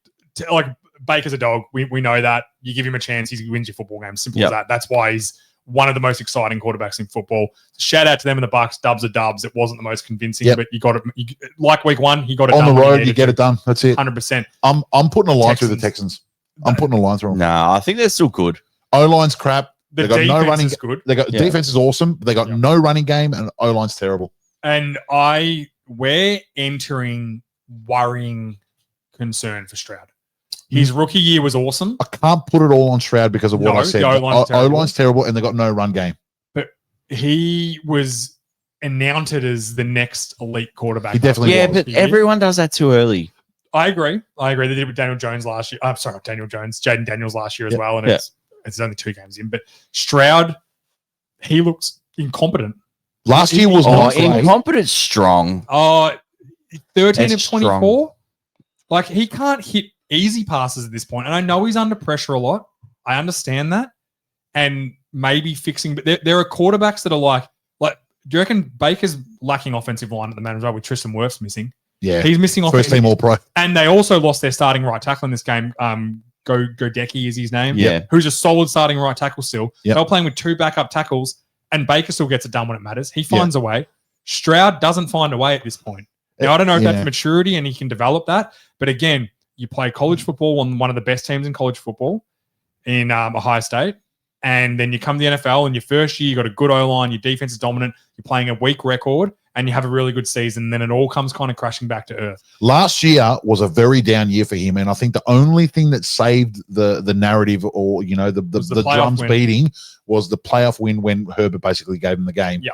like, Baker's a dog. We know that. You give him a chance, he wins your football game. Simple as that. That's why he's one of the most exciting quarterbacks in football. Shout out to them in the Bucks. Dubs are dubs. It wasn't the most convincing, Yep. but you got it. Like week 1, he got it On done the when he road, needed you get to. it done. That's it. 100%. I'm putting a line through the Texans. Texans. I'm putting a line through them. No, I think they're still good. O-line's crap. The They got no defense running. is good. They got Yeah. defense is awesome. But they got Yeah. no running game, and O-line's terrible. And we're entering worrying concern for Stroud. His rookie year was awesome, I can't put it all on Stroud because of what No, I said. the O-line's terrible. O-line's terrible, and they got no run game. but he was announced as the next elite quarterback. He definitely Yeah, was. but everyone does that too early. I agree. They did it with Daniel Jones last year. I'm sorry, not Daniel Jones, Jaden Daniels last year as Yep. well. And Yeah. it's only 2 games in. But Stroud, he looks incompetent. Last year was Oh, not great. incompetent strong. 13 That's of 24. Like, he can't hit easy passes at this point. And I know he's under pressure a lot. I understand that. And maybe fixing, but there are quarterbacks that are like, do you reckon Baker's lacking offensive line at the moment as well with Tristan Wirfs missing? Yeah, He's missing first offensive. team All Pro. And they also lost their starting right tackle in this game. Godecki is his name. Yeah. Who's a solid starting right tackle still. Yep. They were playing with 2 backup tackles, and Baker still gets it done when it matters. He finds a way. Stroud doesn't find a way at this point. Now, I don't know if Yeah. that's maturity and he can develop that. But again, you play college football on one of the best teams in college football in Ohio State. And then you come to the NFL, and your first year, you got a good O-line, your defense is dominant, you're playing a weak record, and you have a really good season. And then it all comes kind of crashing back to earth. Last year was a very down year for him, and I think the only thing that saved the narrative, or the Was the playoff drums win. beating, was the playoff win when Herbert basically gave him the game. Yeah.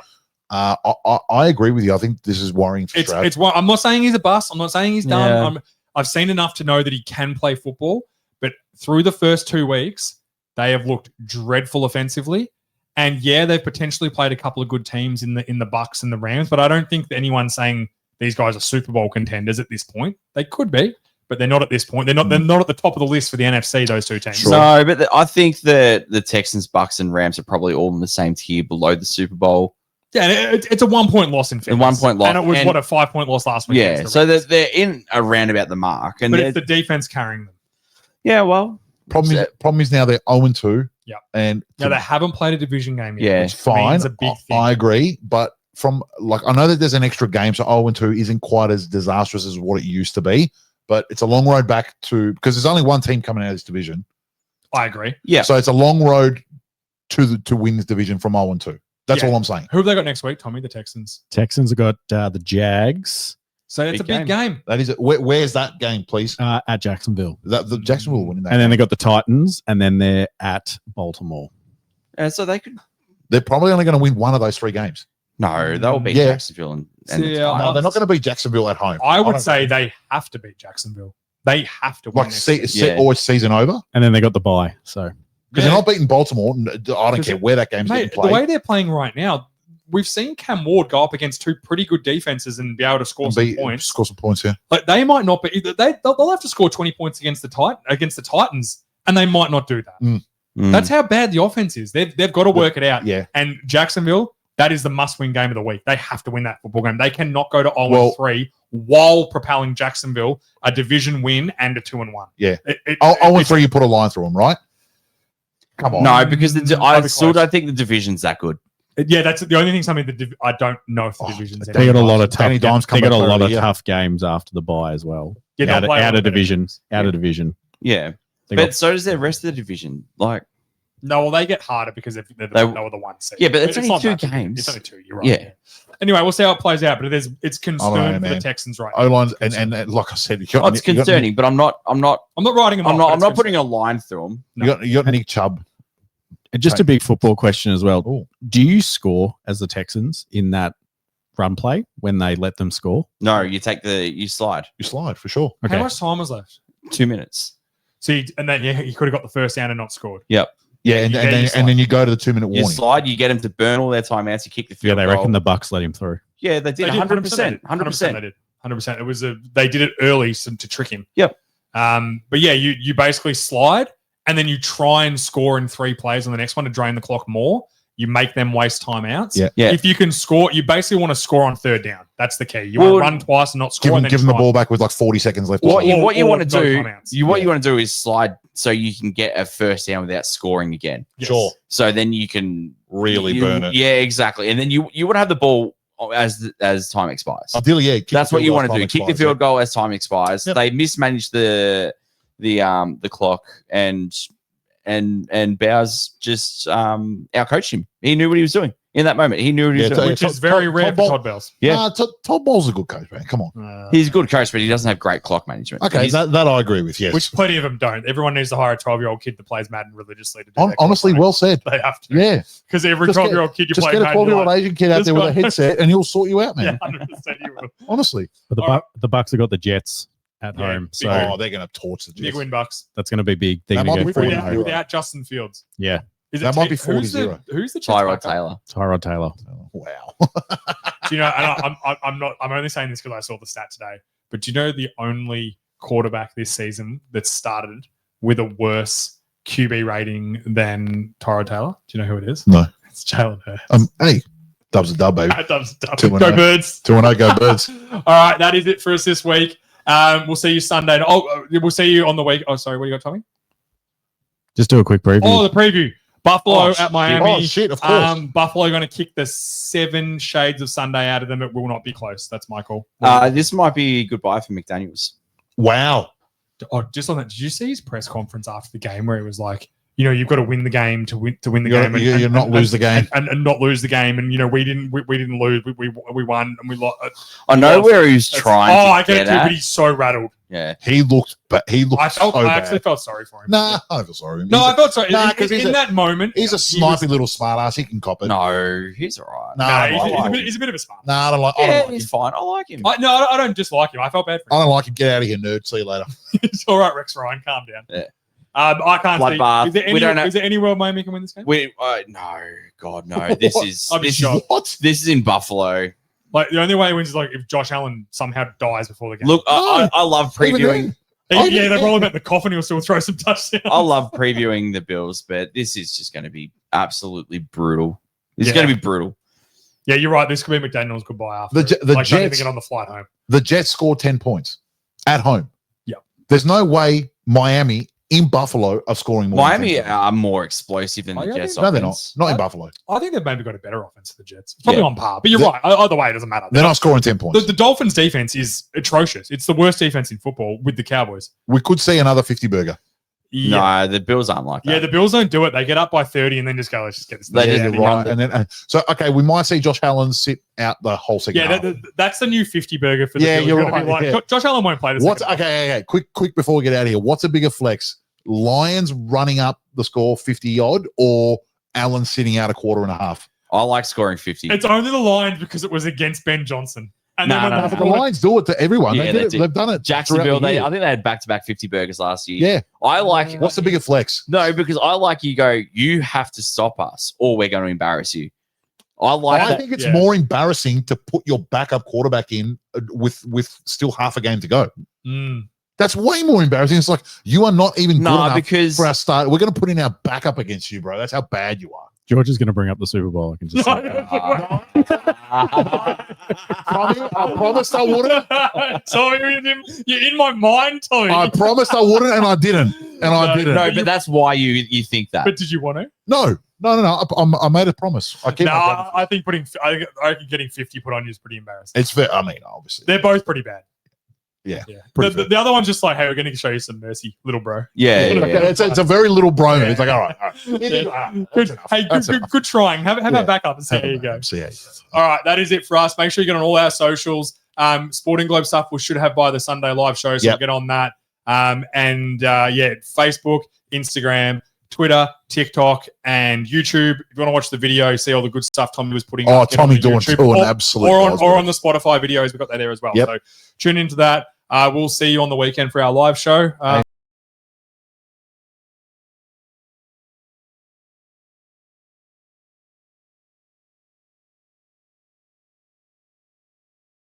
I agree with you. I think this is worrying for Stroud. I'm not saying he's a bust. I'm not saying he's done. Yeah. I've seen enough to know that he can play football, but through the first 2 weeks, they have looked dreadful offensively. And yeah, they've potentially played a couple of good teams in the Bucks and the Rams, but I don't think that anyone's saying these guys are Super Bowl contenders at this point. They could be, but they're not at this point. They're not at the top of the list for the NFC, those 2 teams. Sure. No, but I think that the Texans, Bucks, and Rams are probably all in the same tier below the Super Bowl. Yeah, and it's a 1-point loss in fairness. 1-point loss. And it was, And- a 5-point loss last week. Yeah, against the so Rams. they're in around about the mark. And But they're- it's the defense carrying them. yeah, well, Problem is now they're 0-2. Yeah. And Now, they haven't played a division game yet. Yeah. which it's fine. means a big thing. I agree, but I know that there's an extra game, so 0-2 isn't quite as disastrous as what it used to be. But it's a long road back to, because there's only one team coming out of this division. I agree. yeah. So it's a long road to win this division from 0-2. That's Yeah. all I'm saying. Who have they got next week, Tommy? The Texans. Texans have got the Jags So it's Big a big game. That is it. Where's that game, please? at Jacksonville. The Jacksonville winning that. And then game. they got the Titans, and then they're at Baltimore. So they could. They're probably only going to win one of those 3 games. No, they'll beat Yeah. Jacksonville and the Yeah, Titans. No, they're not going to beat Jacksonville at home. I would don't say think. they have to beat Jacksonville. They have to win. like next week. Yeah. or season over, And then they got the bye. So because they're not beating Baltimore. I don't care where that game's getting Mate, the played. way they're playing right now, we've seen Cam Ward go up against 2 pretty good defenses and be able to score some points. Score some points, yeah. Like, they might not be. They'll have to score 20 points against the Titans, and they might not do that. Mm. That's how bad the offense is. They've got to work it out. Yeah. And Jacksonville, that is the must-win game of the week. They have to win that football game. They cannot go to 0-3 while propelling Jacksonville a division win and a 2-1. Yeah. It- 0-3, you put a line through them, right? Come on. No, because I I'll be still close. don't think the division's that good. Yeah, that's the only thing. I don't know if the division's Danny they got a Dimes- lot of tough. Danny Dimes They come got a back lot of early, yeah. tough games after the bye as well. Yeah, they'll out play a of little bit division. Out of division. Yeah. They But got, so does the rest of the division. Like, No, well, they get harder because they're They- the 1 seed. Yeah, but it's only not 2 that big. games. It's only 2. You're right. Yeah. Anyway, we'll see how it plays out. But it's I don't know, concern for the man. Texans right now. O-lines, and like I said, you got, oh, it's you got- concerning, but I'm not I'm not writing them I'm off. not but I'm it's not putting concerning. a line through them. You got Nick Chubb. and just a big football question as well. Ooh. Do you score as the Texans in that run play when they let them score? No, you slide. You slide for sure. Okay. How much time was left? 2 minutes. So you could have got the first down and not scored. Yeah, and, you and, get then, your and then you go to the 2-minute You warning. slide, you get them to burn all their timeouts, you kick the Yeah, field they goal. reckon the Bucks let him through. Yeah, they did 100%. 100%. They did 100%. It was they did it early to trick him. Yep. But yeah, you basically slide and then you try and score in 3 plays on the next one to drain the clock more. You make them waste timeouts. Yeah. Yeah. If you can score, you basically want to score on 3rd down. That's the key. You Well, want to run twice and not score. Give and them, then give them the try. ball back with like 40 seconds left. What Or- you or want to no do, timeouts. you want to do is slide so you can get a first down without scoring again. Yes. Sure. So then you can Really burn it. Yeah, exactly. And then you want to have the ball as time expires. Ideally, yeah. kick That's the what field you goal want as to do. time Kick the expires, field goal as time expires. Yep. They mismanaged the the clock, and Bowers just outcoached him. He knew what he was doing in that moment. He knew what he was doing. Which is very rare for Todd Bowles. Yeah. Todd Bowles is a good coach, man. Come on. He's a good coach, but he doesn't have great clock management. Okay, that I agree with. Yes, Which plenty of them don't. Everyone needs to hire a 12-year-old kid that plays Madden religiously to do that. Honestly, well said. They have to. Yeah, because every Just 12-year-old kid you just play get a Madden, 12-year-old like, Asian kid out this there with a guy- headset, and he'll sort you out, man. Yeah, 100% you will. Honestly, But the Bucks have got the Jets at Yeah, home, big so win. they're going to torch the Big Jets. win, Bucks. that's going to be big. They're That going might to be get 40. Without Justin Fields. Yeah, Is That it might be who's the 40-0. Who's the Jets Tyrod backup? Taylor. Tyrod Taylor. Wow. Do you know? And I'm only saying this because I saw the stat today. But do you know the only quarterback this season that started with a worse QB rating than Tyrod Taylor? Do you know who it is? No. It's Jalen Hurts. Hey, dub's a dub, baby. Dubs. 2-0. Go Birds. 2-0, go Birds. All right, that is it for us this week. We'll see you Sunday. We'll see you on the week. Oh, sorry, what do you got, Tommy? Just do a quick preview. Oh, the preview. Buffalo Oh, at shit. Miami. Oh, shit, of course. Buffalo going to kick the 7 shades of Sunday out of them. It will not be close. That's my call. This might be goodbye for McDaniels. Wow. Oh, just on that, did you see his press conference after the game where it was like, you've got to win the game to win the You game, gotta- you not lose the game. and not lose the game, and we didn't lose, we won, and we lost. I know where he was That's- trying I to get it get too, at. but he's so rattled. Yeah. He looked so I actually bad. felt sorry for him. Nah, I don't feel sorry. No, I felt sorry. Nah, in 'cause in that moment, He's a snipey little smart ass. He can cop it. No, he's all right. Nah, I don't like him. he's a bit of a smart. Nah, I don't like I Yeah, don't like him. he's fine. I like him. No, I don't dislike him. I felt bad for I him. don't like him. Get out of here, nerd. See you later. It's all right, Rex Ryan. Calm down. Yeah. I can't see. Bloodbath. Is there We any, don't have- is there any world Miami can win this game? No, God, no. This What? is I'll be this is, shocked. What? this is in Buffalo. Like the only way he wins is like if Josh Allen somehow dies before the game. Look, I love Even previewing. Yeah, they roll him at the coffin. He'll still throw some touchdowns. I love previewing the Bills, but this is just going to be absolutely brutal. It's Yeah. going to be brutal. Yeah, you're right. This could be McDaniel's goodbye after. The Like, not even Jets- get on the flight home. The Jets scored 10 points at home. Yep. There's no way Miami in Buffalo are scoring more. than Miami 10 points. are more explosive than Oh, the yeah, Jets. No, they're not. offense. Not in Buffalo. I think they've maybe got a better offense than the Jets. It's probably Yeah. on par. But you're The- right. Either way, it doesn't matter. They're not scoring 10 points. The Dolphins' defense is atrocious. It's the worst defense in football with the Cowboys. We could see another 50 burger. Yeah. No, the Bills aren't like that. Yeah, the Bills don't do it. They get up by 30 and then just go, let's just get this. They thing just out of run here. the- And then, so okay, we might see Josh Allen sit out the whole second Yeah, half. that's the new 50 burger for the Yeah, Bills. you're Gonna be right, like, yeah. Josh Allen won't play this. What's okay? Quick before we get out of here. What's a bigger flex? Lions running up the score 50 odd, or Allen sitting out a quarter and a half? I like scoring 50. It's only the Lions because it was against Ben Johnson. And No, then no, when The they- Lions do it to everyone. Yeah, they they did it. do. They've done it. Jacksonville, throughout the year. I think they had back-to-back 50 burgers last year. Yeah. I like What's the bigger flex? No, because I like you go, you have to stop us or we're going to embarrass you. I like I that. think it's yeah. more embarrassing to put your backup quarterback in with still half a game to go. Mm. That's way more embarrassing. It's like you are not even good No, enough because for our start. We're going to put in our backup against you, bro. That's how bad you are. George is going to bring up the Super Bowl. I can just say that. I promised I wouldn't. Sorry, you're in my mind, Tommy. I promised I wouldn't, and I didn't. And I didn't. no, but that's why you think that. But did you want to? No. I made a promise. I keep No, my promise. I think I reckon getting 50 put on you is pretty embarrassing. It's fair. I mean, obviously. They're both pretty bad. Yeah, Yeah. pretty The other one's just like, hey, we're going to show you some mercy, little bro. yeah, yeah, Okay, yeah. it's a very little bro move. It's like, all right. Good. Hey, good trying. Have Yeah. our backup and see how you go. See how you All right, that is it for us. Make sure you get on all our socials. Sporting Globe stuff we should have by the Sunday live show, so Yep. get on that. Facebook, Instagram, Twitter, TikTok, and YouTube. If you want to watch the video, see all the good stuff Tommy was putting Oh, up. get on Tommy the doing YouTube, two an or- absolute or buzz, on the Spotify videos. We've got that there as well. Yep. So tune into that. We'll see you on the weekend for our live show.